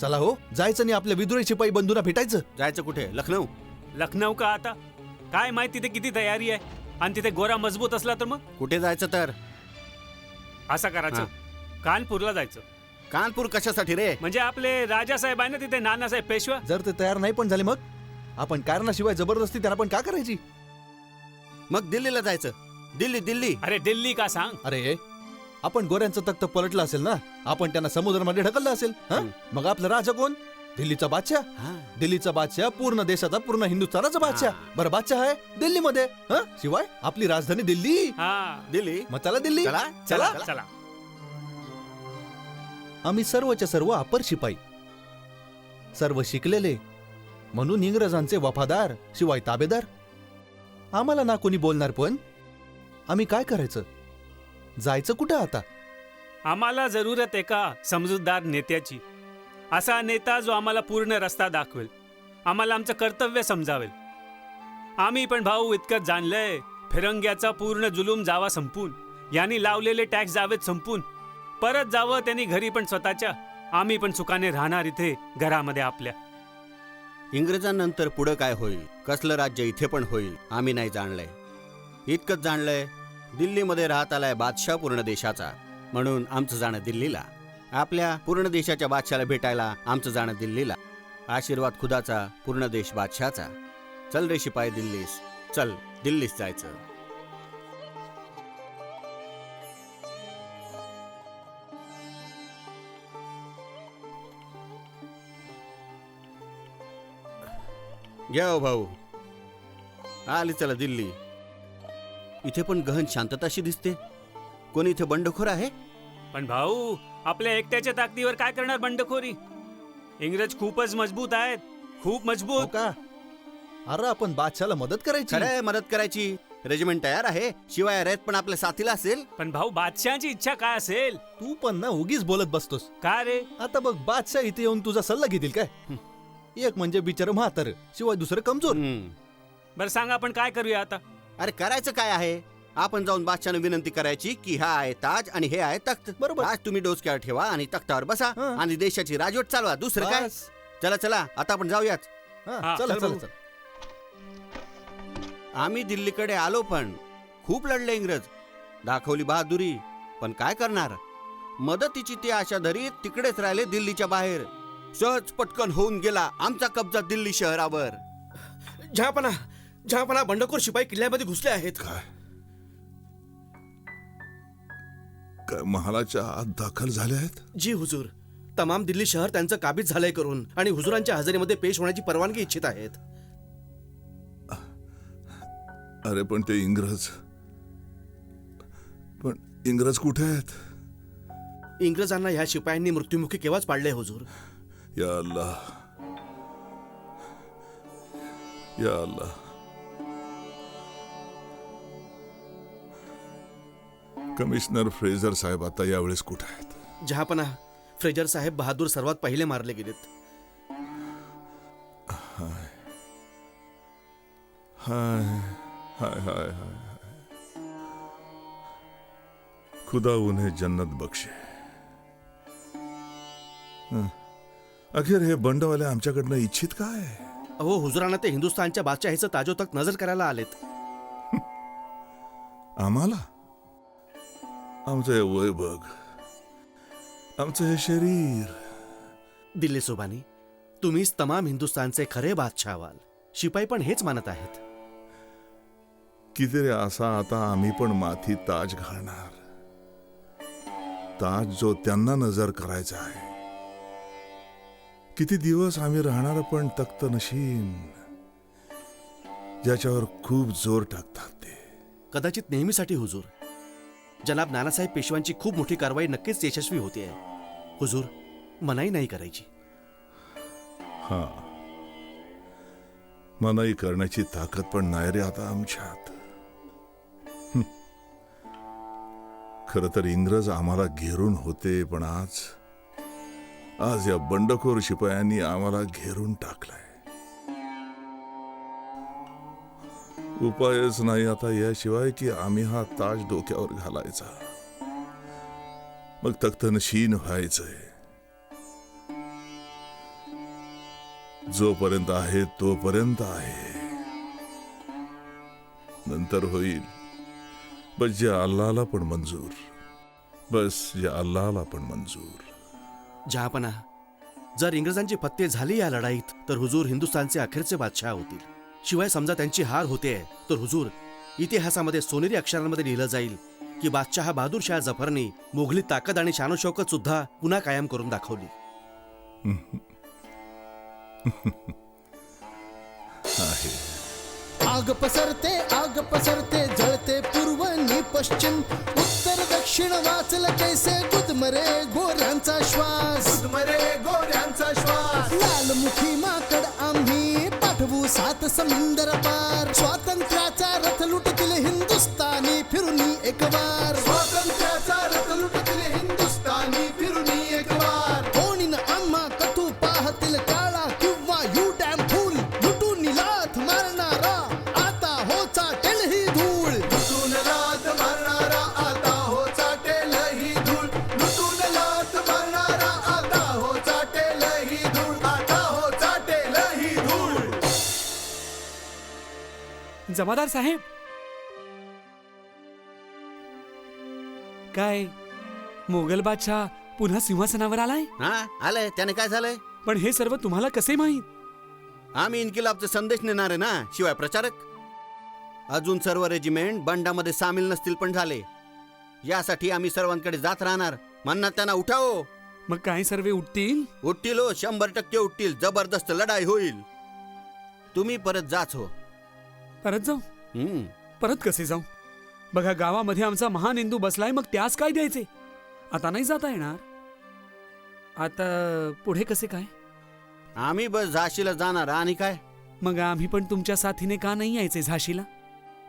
चला हो जायचं आणि आपल्या विद्रोही शिपाई बंधूंना भेटायचं. जायचं कुठे? लखनौ. लखनौ का आता? काय माहिती तिथे किती तयारी आहे. आणि तिथे गोरा मजबूत असला तर मग कुठे जायचं? तर असं करायचं, कानपूरला जायचं. कानपूर कशासाठी रे? म्हणजे आपले राजासाहेब आहे ना तिथे, नानासाहेब पेशवा. जर ते तयार नाही पण झाले मग आपण कारणाशिवाय जबरदस्ती त्यांना पण का करायची? मग दिल्लीला जायचं. दिल्ली दिल्ली. अरे दिल्ली का सांग? अरे आपण गोऱ्यांचं तख्त पलटलं असेल ना, आपण त्यांना समुद्रामध्ये ढकललं असेल. मग आपला राजा कोण? दिल्लीचा बादशाह. दिल्लीचा बादशाह पूर्ण देशाचा, पूर्ण हिंदुस्थानाचा बादशाह. बरं बादशाह आहे दिल्लीमध्ये. शिवाय आपली राजधानी दिल्ली. दिल्ली. मग चला दिल्ली. चला चला चला. आम्ही सर्वच्या सर्व अपर शिपाई, सर्व शिकलेले, म्हणून इंग्रजांचे वफादार, शिवाय ताबेदार. आम्हाला ना कोणी बोलणार पण आम्ही काय करायचं? जायचं कुठं आता? आम्हाला जरूरत एका समजूतदार नेत्याची. असा नेता जो आम्हाला पूर्ण रस्ता दाखवेल, आम्हाला आमचं कर्तव्य समजावेल. आम्ही पण भाऊ इतकंच जाणलंय, फिरंग्याचा पूर्ण जुलूम जावा संपून, यांनी लावलेले टॅक्स जावेत संपून, परत जावं त्यांनी घरी पण स्वतःच्या. आम्ही पण सुखाने राहणार इथे घरामध्ये आपल्या. इंग्रजांनंतर पुढं काय होईल, कसलं राज्य इथे पण होईल आम्ही नाही जाणलंय. इतकंच जाणलंय, दिल्लीमध्ये राहत आलाय बादशाह पूर्ण देशाचा, म्हणून आमचं जाणं दिल्लीला. आपल्या पूर्ण देशाच्या बादशाला भेटायला आमचं जाणं दिल्लीला. आशीर्वाद खुदाचा, पूर्ण देश बादशाचा. चल रे शिपाई दिल्लीस, चल दिल्लीस जायचं. घ्या हो भाऊ. आली चला दिल्ली. इथे पण गहन शांतताशी दिसते. कोणी इथे बंडखोर आहे? पण भाऊ, आपल्या एकट्याच्या ताकदीवर काय करणार बंडखोरी? इंग्रज खूपच मजबूत आहेत, खूप हो मजबूत. का? अरे आपण बादशाला मदत करायची. खरंय, मदत करायची. रेजिमेंट तयार आहे, शिवाय रयत पण आपल्या साथीला असेल. पण भाऊ, बादशहाची इच्छा काय असेल? तू पण ना उगीच बोलत बसतोस. का रे? आता बघ, बादशाह इथे येऊन तुझा सल्ला घेतील काय? एक म्हणजे बिचार म्हातार, शिवाय दुसरं कमजोर. बरं सांगा, आपण काय करूया आता? अरे करायचं काय आहे? आपण जाऊन बादशाहने विनंती करायची की हा आहे ताज आणि हे आहे तख्त. बरोबर. आज तुम्ही डोसक्यावर ठेवा आणि तख्तावर बसा हं. आणि देशाची राजवट चालवा. दुसरं काय? बस. चला चला, आता आपण जाऊयात. हा, चल चला चला भाऊ. चला. आम्ही दिल्लीकडे आलो, पण खूप लढले इंग्रज, दाखवली बहादुरी. पण काय करणार? मदतीची ती आशा धरीत तिकडेच राहिले दिल्लीच्या बाहेर. सहज पटकन होऊन गेला आमचा कब्जा दिल्ली शहरावर. जहापना बंडखोर शिपाई किल्ल्यामध्ये घुसले आहेत. काय महालाच्या आत दाखल झाले आहेत? जी हुजूर, तमाम दिल्ली शहर त्यांचं काबीज झालंय करून आणि हुजुरांच्या हजेरीमध्ये पेश होण्याची परवानगी इच्छित आहेत. अरे पण ते इंग्रज कुठे आहेत? इंग्रजांना ह्या शिपायांनी मृत्युमुखी केव्हाच पाडले हुजूर. या अल्लाह, या अल्लाह. कमिशनर फ्रेझर साहेब आता यावेळेस कुठे आहेत? जहापना, फ्रेजर साहेब बहादूर सर्वात पहिले मारले गेलेत. हाय हाय हाय हाय हाय. खुदा उन्हें जन्नत बक्षे. अखेर हे बंडवाले आमच्याकडनं इच्छित काय? अहो, हुजुरांना ते हिंदुस्थानच्या बादशाहीचं ताजोतक नजर करायला आलेत. आम्हाला? आमचं हे वय बघ, आमचं हे शरीर. दिल्ली सुबानी, तुम्हीच तमाम हिंदुस्थानचे खरे बादशाह व्हाल. शिपाई पण हेच मानत आहेत. किती रे असा आता आम्ही पण माथी ताज घालणार, ताज जो त्यांना नजर करायचा आहे. किती दिवस आम्ही राहणार पण तख्त नशीन, ज्याच्यावर खूप जोर टाकतात ते. कदाचित नेहमीसाठी हुजूर. जनाब नानासाहेब पेशव्यांची खूप मोठी कारवाई नक्कीच यशस्वी होते. हुजूर, मनाई नाही करायची. हा, मनाई करण्याची ताकद पण नाही रे आता आमच्यात. खर तर इंग्रज आम्हाला घेरून होते, पण आज या बंडखोर शिपायांनी आम्हाला घेरून टाकलंय. उपायच नाही आता याशिवाय की आम्ही हा ताज डोक्यावर घालायचा, मग तख्तनशीन व्हायचंय. जोपर्यंत आहे तोपर्यंत आहे, नंतर होईल. बस जे अल्लाहला पण मंजूर, बस जे अल्लाहला पण मंजूर. जहापना, जर इंग्रजांची फत्ते झाली या लढाईत तर हुजूर हिंदुस्थानचे अखेरचे बादशाह होतील. शिवाय समजा त्यांची हार होते तर हुजूर, इतिहासामध्ये सोनेरी अक्षरांमध्ये लिहिलं जाईल की बादशाह बहादूर शाह जफरने मोघली ताकद आणि शानोशौकत सुद्धा पुन्हा कायम करून दाखवली. आहे. आग पसरते जळते पूर्व नि पश्चिम, उत्तर दक्षिण वाचलं कैसे गुदमरे गोऱ्यांचा श्वास. लालमुखी माकड आम्ही पाठवू 7 समुंदर पार. स्वातंत्र्याचा रथ लुटतील हिंदुस्थानी फिरून एक वार. कोणी न आम्हा कथू पाहतील काळा किंवा यू डॅम फूल. लुटून लाथ मारणारा आता हो चाटेल ही धूळ. जमादार साहेब, काय मोगल बादशाह पुन्हा सिंहासनावर आलाय? हा, आलंय. त्याने काय झालंय? पण हे सर्व तुम्हाला कसे माहीत? आम्ही इन्किलाबचे संदेश नेणार आहे ना, शिवाय प्रचारक. अजून सर्व रेजिमेंट बंडामध्ये सामील नसतील पण झाले. यासाठी आम्ही सर्वांकडे जात राहणार. म्हणणार त्यांना उठाओ. मग काय सर्व उठतील? उठतील हो, 100% उठतील. जबरदस्त लढाई होईल. तुम्ही परत जाच हो. परत जाऊ? परत कसे जाऊ? बघा, गावामध्ये आमचा महान हिंदू बसलाय, मग त्यास काय द्यायचे? आता नाही जाता येणार. आता पुढे कसे काय? आम्ही बस झाशीला जाणार आणि काय. मग आम्ही पण तुमच्या साथीने का नाही यायचे झाशीला?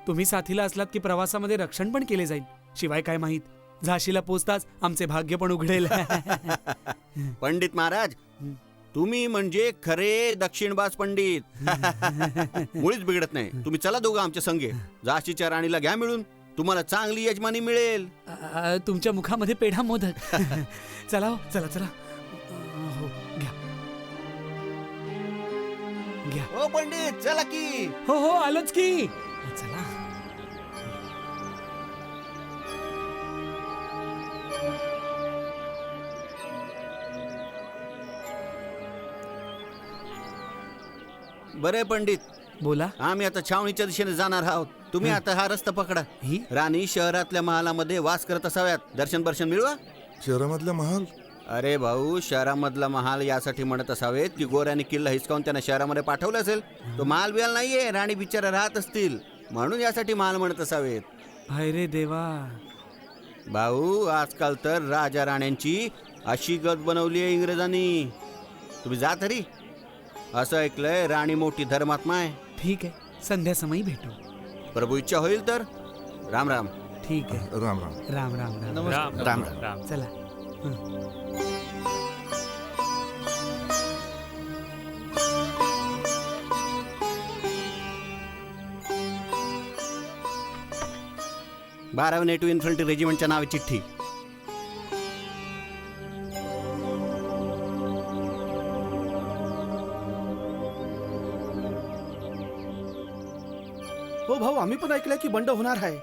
तुम्ही साथीला असलात की प्रवासामध्ये रक्षण पण केले जाईल. शिवाय काय माहित, झाशीला पोचताच आमचे भाग्य पण उघडेल. पंडित महाराज, तुम्ही म्हणजे खरे दक्षिणबाज पंडित. मुळीच बिघडत नाही. तुम्ही चला दोघं आमच्या संगे. झाशीच्या राणीला घ्या मिळून, तुम्हाला चांगली यजमानी मिळेल. तुमच्या मुखामध्ये पेढा मोदक. चला हो, चला चला. हो, घ्या घ्या. हो पंडित, चला की. हो हो, आलोच की. चला. बरे पंडित, बोला. आम्ही आता छावणीच्या दिशेने जाणार आहोत. तुम्ही आता हा रस्ता पकडा. ही राणी शहरातल्या महालामध्ये वास करत असाव्यात. दर्शन दर्शन मिळवा. शहरामधला महाल? अरे भाऊ, शहरामधला महाल यासाठी म्हणत असावेत की गोऱ्याने किल्ला हिसकावून त्यांना शहरामध्ये पाठवलं असेल. तो महाल बिहाल नाहीये, राणी बिचारा राहत असतील म्हणून यासाठी महाल म्हणत असावेत. हाय रे देवा. भाऊ, आजकाल तर राजा राण्यांची अशी गत बनवली आहे इंग्रजांनी. तुम्ही जा तरी. असं ऐकलंय राणी मोठी धर्मात्मा आहे. ठीक आहे, संध्यासमयी भेटू. प्रभू इच्छा होईल तर. राम राम. ठीक आहे. राम राम. राम राम राम. राम राम. राम. चला. बाराव्या नेटिव्ह इन्फंट्री रेजिमेंटच्या नावे चिठ्ठी. हो भाऊ, आम्ही पण ऐकलंय की बंड होणार आहे.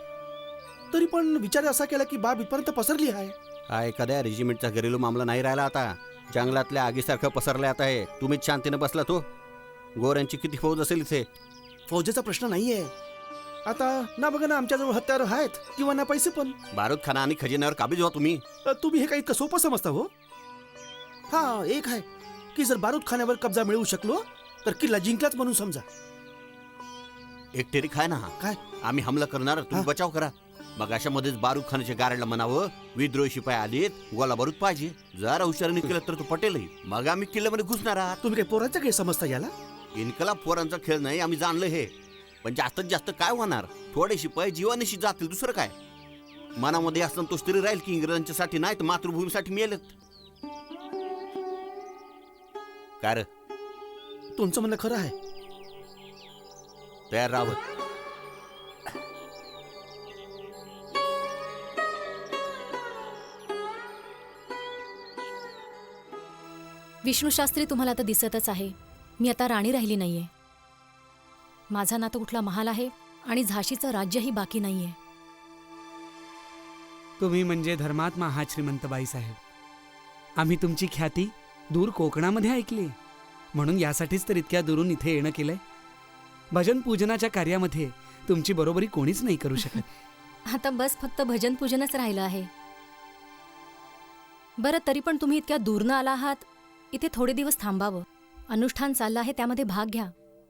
तरी पण विचार असा केला की बाब इथपर्यंत पसरली आहे. हा एखाद्या रेजिमेंटचा घरेलू मामला नाही राहिला आता. जंगलातल्या आगीसारखं पसरलं आता हे. तुम्हीच शांतीने बसला तो. गोऱ्यांची किती फौज असेल इथे? फौजेचा प्रश्न नाहीये आता. ना बघा ना, आमच्याजवळ हत्यार आहेत किंवा ना पैसे पण. बारूद खाना आणि खजिन्यावर काबीज व्हा तुम्ही. तुम्ही हे काही इतकं सोपं समजता हो? हा, एक आहे की जर बारूद खाण्यावर कब्जा मिळवू शकलो तर किल्ला जिंकलाच म्हणून समजा. एक टेरी खाय ना. काय? आम्ही हमला करणार, तुम्ही बचाव करा. मग अशामध्येच बारूद खानाच्या गाड्याला म्हणावं, विद्रोही शिपाई आलेत, गोला बारूद पाहिजे. जर हुशारीने केलं तर तो पटेलही. मग आम्ही किल्ल्यामध्ये घुसणार आहात. तुम्ही काही पोरांचा खेळ समजता याला? इनकलाब पोरांचा खेळ नाही, आम्ही जाणलं हे. पण जास्तीत जास्त काय होणार? थोडे शिपाई जीवानिशी जातील, दुसरं काय. मनामध्ये असंतोष तरी राहील की इंग्रजांच्यासाठी नाही तर मातृभूमीसाठी मेलेत. काय रे, तुमचं म्हणणं खरं आहे. तयार राहावं. विष्णूशास्त्री तुम्हाला आता दिसतच आहे, मी आता राणी राहिली नाहीये. माझा ना तो कुठला महाल आहे आणि झाशीचं राज्यही बाकी नाहीये. तुम्ही म्हणजे धर्मात्मा आहात श्रीमंतबाई साहेब. आम्ही तुमची ख्याती दूर कोकणामध्ये ऐकली, म्हणून यासाठीच तर इतक्या दुरून इथे येणं केलंय. भजन पूजनाच्या कार्यामध्ये तुमची बरोबरी कोणीच नाही करू शकत. आता बस फक्त भजन पूजनच राहिलं आहे. बरं, तरी पण तुम्ही इतक्या दूरनं आला आहात, इथे थोडे दिवस थांबावं. अनुष्ठान चाललं आहे, त्यामध्ये भाग घ्या.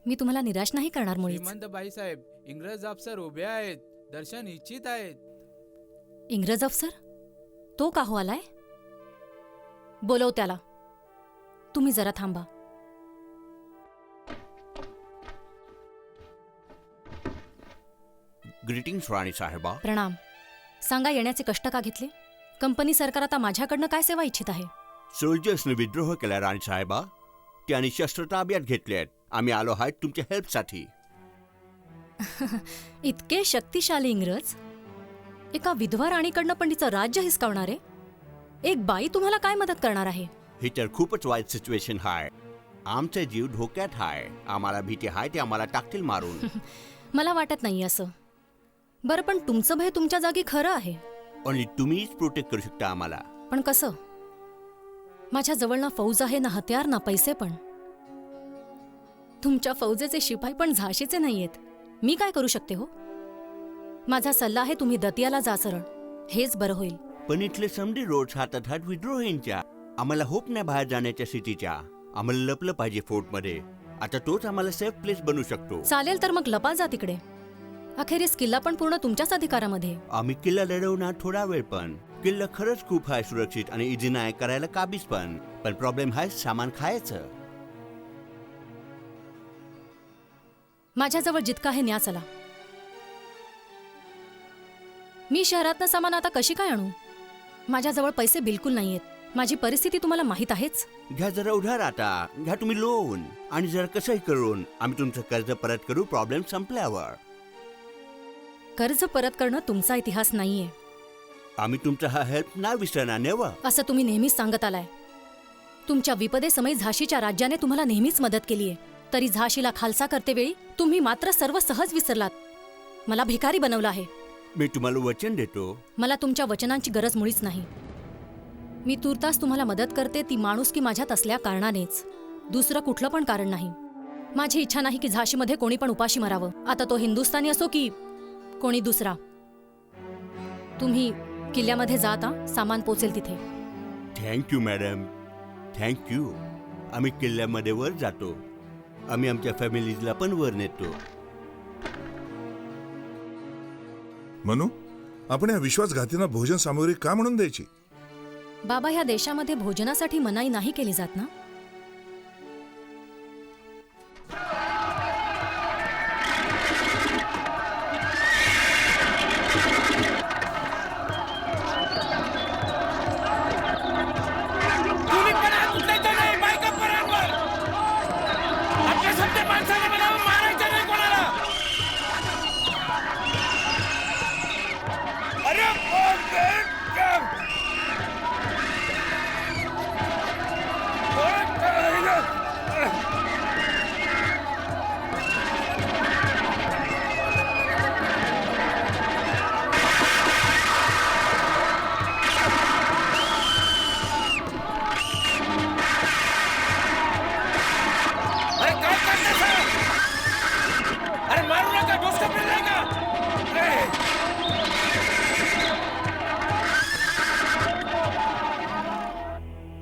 मी तुम्हाला निराश नाही करणार मुळीच. श्रीमंतबाई साहेब, इंग्रज अफसर उभे आहेत, दर्शन इच्छित आहेत. इंग्रज अफसर? तो का हो आलाय? बोलव त्याला. तुम्ही जरा थांबा. ग्रीटिंग्स राणी साहेबा. प्रणाम. सांगा, येण्याचे कष्ट का घेतले? कंपनी सरकार आता माझ्याकडनं काय सेवा इच्छित आहे? सोल्जर्सने विद्रोह केला राणी साहेबा. त्यांनी शस्त्र ताब्यात घेतले आहेत. आम्ही आलो आहोत तुमच्या हेल्पसाठी. इतके शक्तिशाली इंग्रज एका विधवा राणीकडनं पण तिचं राज्य हिसकावणारे? एक बाई तुम्हाला काय मदत करणार आहे? ही तर खूपच वाईट सिच्युएशन आहे. आमचा जीव धोक्यात आहे. आम्हाला भीती आहे, ते आम्हाला टाकतील मारून. मला वाटत नाही असं. बरं, पण तुमचं भय तुमच्या जागी खरं आहे. आणि तुम्हीच प्रोटेक्ट करू शकता आम्हाला. पण कसं? माझ्या जवळ ना फौज आहे, ना हत्यार, ना पैसे. पण तुमच्या फौजेचे शिपाई पण झाशीचे नाहीयेत. मी काय करू शकते हो? माझा सल्ला आहे, तुम्ही दतियाला जा सरळ. हेच बरं होईल. पण इथले समडी रोड हातात हात विद्रोहींच्या. आम्हाला होप नाही बाहेर जाण्याच्या सिटीच्या. आम्हाला लपलं पाहिजे फोर्टमध्ये. आता तोच आम्हाला सेफ प्लेस बनवू शकतो. चालेल तर मग लपा जा तिकडे. अखेरीस किल्ला पण पूर्ण तुमच्याच अधिकारामध्ये. आम्ही किल्ला लढवणार थोडा वेळ, पण किल्ला खरंच खूप आहे सुरक्षित आणि इजी नाही करायला काबीज पण प्रॉब्लेम आहे सामान खायचं. माझ्याजवळ जितका आहे न्या चला. मी शहरातनं सामान आता कशी काय आणू? माझ्याजवळ पैसे बिलकुल नाहीयेत. माझी परिस्थिती तुम्हाला माहित आहेच. घ्या जरा उधार, आता घ्या तुम्ही लोन, आणि जरा कसंही करून आम्ही तुमचं कर्ज परत करू प्रॉब्लेम संपल्यावर. कर्ज परत करणं तुमचा इतिहास नाहीये. आम्ही तुमचा हा हेल्प नाही विसरणार नेवा. असं तुम्ही नेहमीच सांगत आलाय. तुमच्या विपदेसमयी झाशीच्या राज्याने तुम्हाला नेहमीच मदत केलीये. तरी झाशीला खालसा करतेवेळी तुम्ही मात्र सर्व सहज विसरलात. मला भिकारी बनवलं आहे. मी तुम्हाला वचन देतो. मला तुमच्या वचनांची गरज मुळीच नाही. मी तुर्तास तुम्हाला मदत करते ती माणुसकी माझ्यात असल्या कारणानेच. दुसरं कुठलं पण कारण नाही. माझी इच्छा नाही की झाशीमध्ये कोणी पण उपाशी मरावं. आता तो हिंदुस्थानी असो की कोणी दुसरा. तुम्ही किल्ल्यामध्ये जाता, सामान पोचेल तिथे. Thank you madam, thank you. आम्ही किल्ल्यामध्ये वर जातो. आम्ही आमच्या फॅमिलीला पण वर नेतो. मनू, आपण या विश्वासघातींना भोजन सामुग्री का म्हणून द्यायची? बाबा, ह्या देशामध्ये भोजनासाठी मनाई नाही केली जात ना.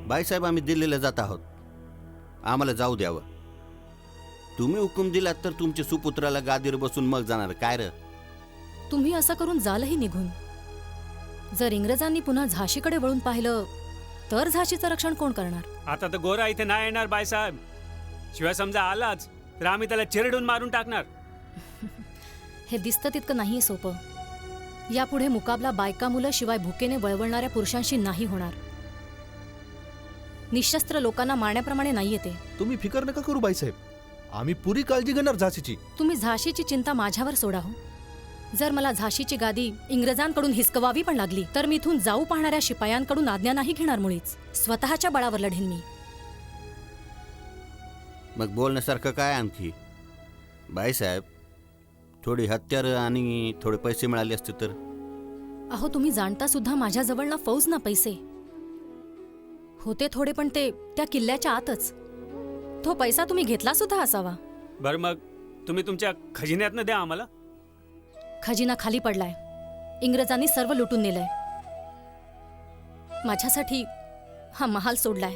बाईसाहेब, आम्ही दिल्लीला जात आहोत. आम्हाला जाऊ द्यावं. तुम्ही हुकूम दिलात तर तुमच्या सुपुत्राला गादीवर बसून मग जाणार काय र? तुम्ही असं करून जालही निघून. जर इंग्रजांनी पुन्हा झाशीकडे वळून पाहिलं तर झाशीचं रक्षण कोण करणार? आता तर गोरा इथे नाही येणार बाईसाहेब. शिवाय समजा आलाच तर आम्ही त्याला चिरडून मारून टाकणार. हे दिसतं तितकं नाहीये सोपं. यापुढे मुकाबला बायका मुलं शिवाय भुकेने वळवळणाऱ्या पुरुषांशी नाही होणार. निशस्त्र लोकांना मारण्याप्रमाणे नाहीये ते. तुम्ही फिकर नका करू बाईसाहेब, आम्ही पुरी काळजी घेणार झाशीची. तुम्ही झाशीची चिंता माझ्यावर सोडा हो. जर मला झाशीची गादी इंग्रजांकडून हिसकवावी पण लागली तर मी इथून जाऊ पाहणाऱ्या शिपायांकडून आज्ञा नाही घेणार मुळीच. स्वतःच्या बळावर लढेन मी. मग बोलण्यासारखं काय आणखी? बाईसाहेब, थोडी हत्यारं आणि थोडे पैसे मिळाले असते तर. अहो, तुम्ही जाणता सुद्धा माझ्याजवळ ना फौज ना पैसे होते थोडे, पण ते त्या किल्ल्याच्या आतच. तो पैसा तुम्ही घेतला सुद्धा असावा. बरं, मग तुम्ही तुमच्या खजिन्यातनं द्या आम्हाला. खजिना खाली पडलाय. इंग्रजांनी सर्व लुटून नेलंय. माझ्यासाठी हा महाल सोडलाय.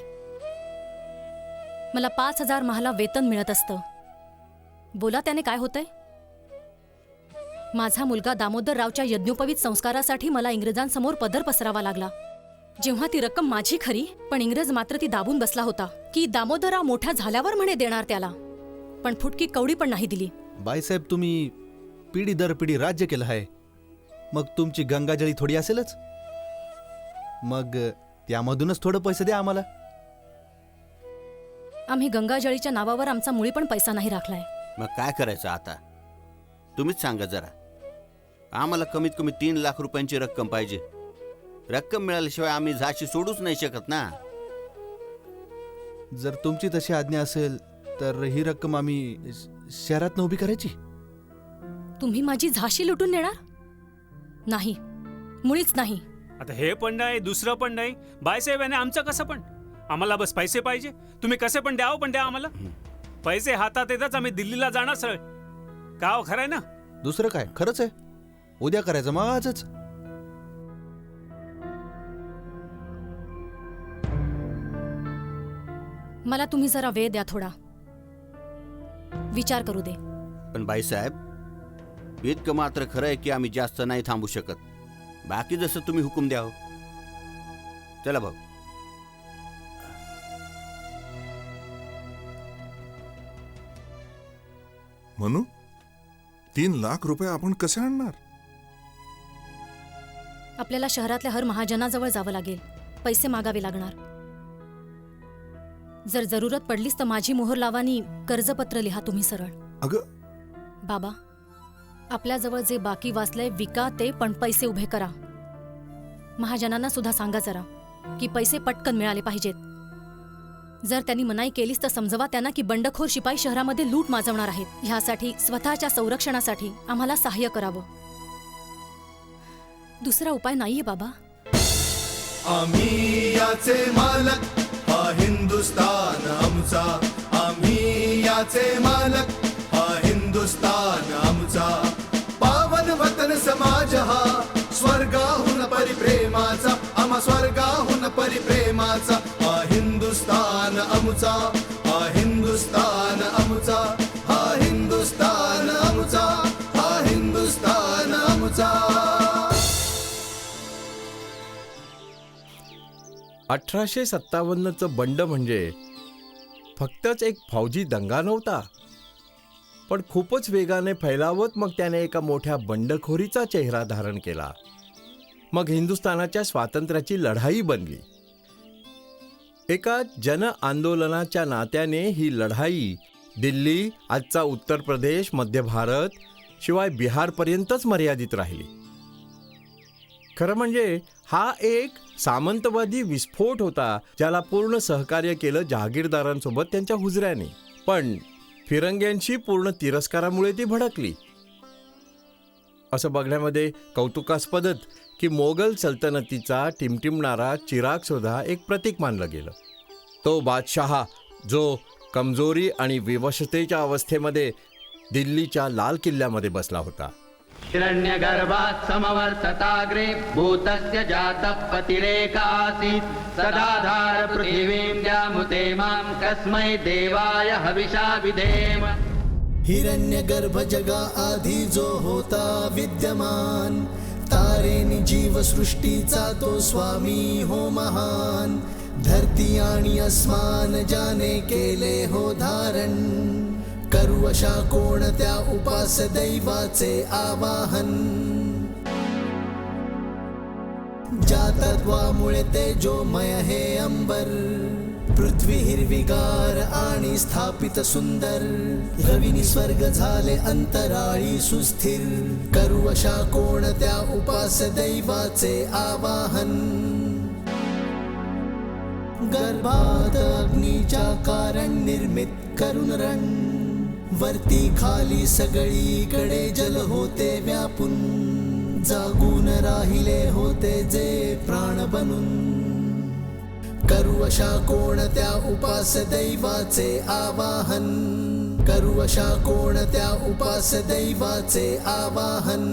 मला 5,000 महाला वेतन मिळत असतं. बोला त्याने काय होतंय? माझा मुलगा दामोदररावच्या यज्ञोपवीत संस्कारासाठी मला इंग्रजांसमोर पदर पसरावा लागला. जेव्हा ती रक्कम माझी खरी, पण इंग्रज मात्र ती दाबून बसला होता की दामोदरराव मोठा झाल्यावर म्हणे देणार त्याला. पण फुटकी कवडी पण नाही दिली. बाईसाहेब, तुम्ही पिढी दर पिढी राज्य केलं आहे. मग तुमची गंगाजळी थोडी असेलच. मग त्यामधूनच थोडं पैसे द्या आम्हाला. आम्ही गंगाजळीच्या नावावर आमचा मुळी पण पैसा नाही राखलाय. मग काय करायचं आता? तुम्हीच सांगा जरा. आम्हाला कमीत कमी 3 लाख रुपयांची रक्कम पाहिजे. रक्कम मिळाल्याशिवाय आम्ही झाशी सोडूच नाही शकत ना. जर तुमची तशी आज्ञा असेल तर ही रक्कम आम्ही शहरात उभी करायची. तुम्ही माझी झाशी लुटून नेणार? नाही, मुळीच नाही. आता हे पण नाही, दुसरं पण नाही. बाईसाहेब, आणि आमचं कसं पण? आम्हाला बस पैसे पाहिजे. तुम्ही कसे पण द्यावं, पण द्या आम्हाला. पैसे हातात येताच आम्ही दिल्लीला जाणार सरळ. का खरंय ना? दुसरं काय? खरंच आहे. उद्या करायचं, मग आजच. मला तुम्ही जरा वेळ द्या थोडा. विचार करू दे. पण बाईसाहेब, इतकं मात्र खरं आहे की आम्ही जास्त नाही थांबू शकत. बाकी जसं तुम्ही हुकूम द्याव. चला भाऊ. म्हणू 3 लाख रुपये आपण कसे आणणार? आपल्याला शहरातल्या हर महाजनाजवळ जावं लागेल. पैसे मागावे लागणार. जर जरूरत पडलीच तर माझी मोहर लावानी कर्जपत्र लिहा तुम्ही सरळ. अगं बाबा, आपल्याजवळ जे बाकी वाचलंय विका ते, पण पैसे उभे करा. महाजनांना सुद्धा सांगा जरा की पैसे पटकन मिळाले पाहिजेत. जर त्यांनी मनाई केलीच तर समजवा त्यांना की बंडखोर शिपाई शहरामध्ये लूट माजवणार आहेत. ह्यासाठी स्वतःच्या संरक्षणासाठी आम्हाला सहाय्य करावं. दुसरा उपाय नाहीये बाबा. आम्ही याचे मालक, हा हिंदुस्तान आमचा. आम्ही याचे मालक, हा हिंदुस्तान आमचा. पावन वतन समाज हा स्वर्गाहून परिप्रेमाचा. आम्हा स्वर्गाहून परिप्रेमाचा. हा हिंदुस्तान आमचा. हा हिंदुस्तान आमचा. हा हिंदुस्तान आमचा. हा हिंदुस्तान आमचा. 1857चं बंड म्हणजे फक्तच एक फौजी दंगा नव्हता, पण खूपच वेगाने फैलावत मग त्याने एका मोठ्या बंडखोरीचा चेहरा धारण केला. मग हिंदुस्थानाच्या स्वातंत्र्याची लढाई बनली. एका जन आंदोलनाच्या नात्याने ही लढाई दिल्ली, आजचा उत्तर प्रदेश, मध्य भारत, शिवाय बिहारपर्यंतच मर्यादित राहिली. खरं म्हणजे हा एक सामंतवादी विस्फोट होता, ज्याला पूर्ण सहकार्य केलं जहागीरदारांसोबत त्यांच्या हुजऱ्याने. पण फिरंग्यांशी पूर्ण तिरस्कारामुळे ती भडकली. असं बघण्यामध्ये कौतुकास्पदच की मोगल सल्तनतीचा टिमटिमणारा चिराग सुद्धा एक प्रतीक मानलं गेलं. तो बादशहा जो कमजोरी आणि विवशतेच्या अवस्थेमध्ये दिल्लीच्या लाल किल्ल्यामध्ये बसला होता. हिरण्यगर्भात् समवर्तताग्रे भूतस्य जातः पतिरेक आसीत्. सदाधार पृथिवीं द्यामुते मां कस्मै देवाय हविषा विधेम. हिरण्यगर्भ जगा आधी जो होता विद्यमान. तारेनी जीव सृष्टीचा तो स्वामी हो महान. धरती आणि अस्मान ज्याने केले हो धारण. करू अशा कोणत्या उपास दैवाचे आवाहन. ज्या तत्वामुळे तेजोमय हे अंबर. पृथ्वी हिरवीगार आणि स्थापित सुंदर. रविनी स्वर्ग झाले अंतराळी सुस्थिर. करू अशा कोणत्या उपास दैवाचे आवाहन. गर्भात अग्नीच्या कारण निर्मित करून रण. वरती खाली सगळीकडे जल होते व्यापून. जागून राहिले होते जे प्राण बनून. करू अशा कोणत्या उपास दैवाचे आवाहन. करू अशा कोणत्या उपास दैवाचे आवाहन.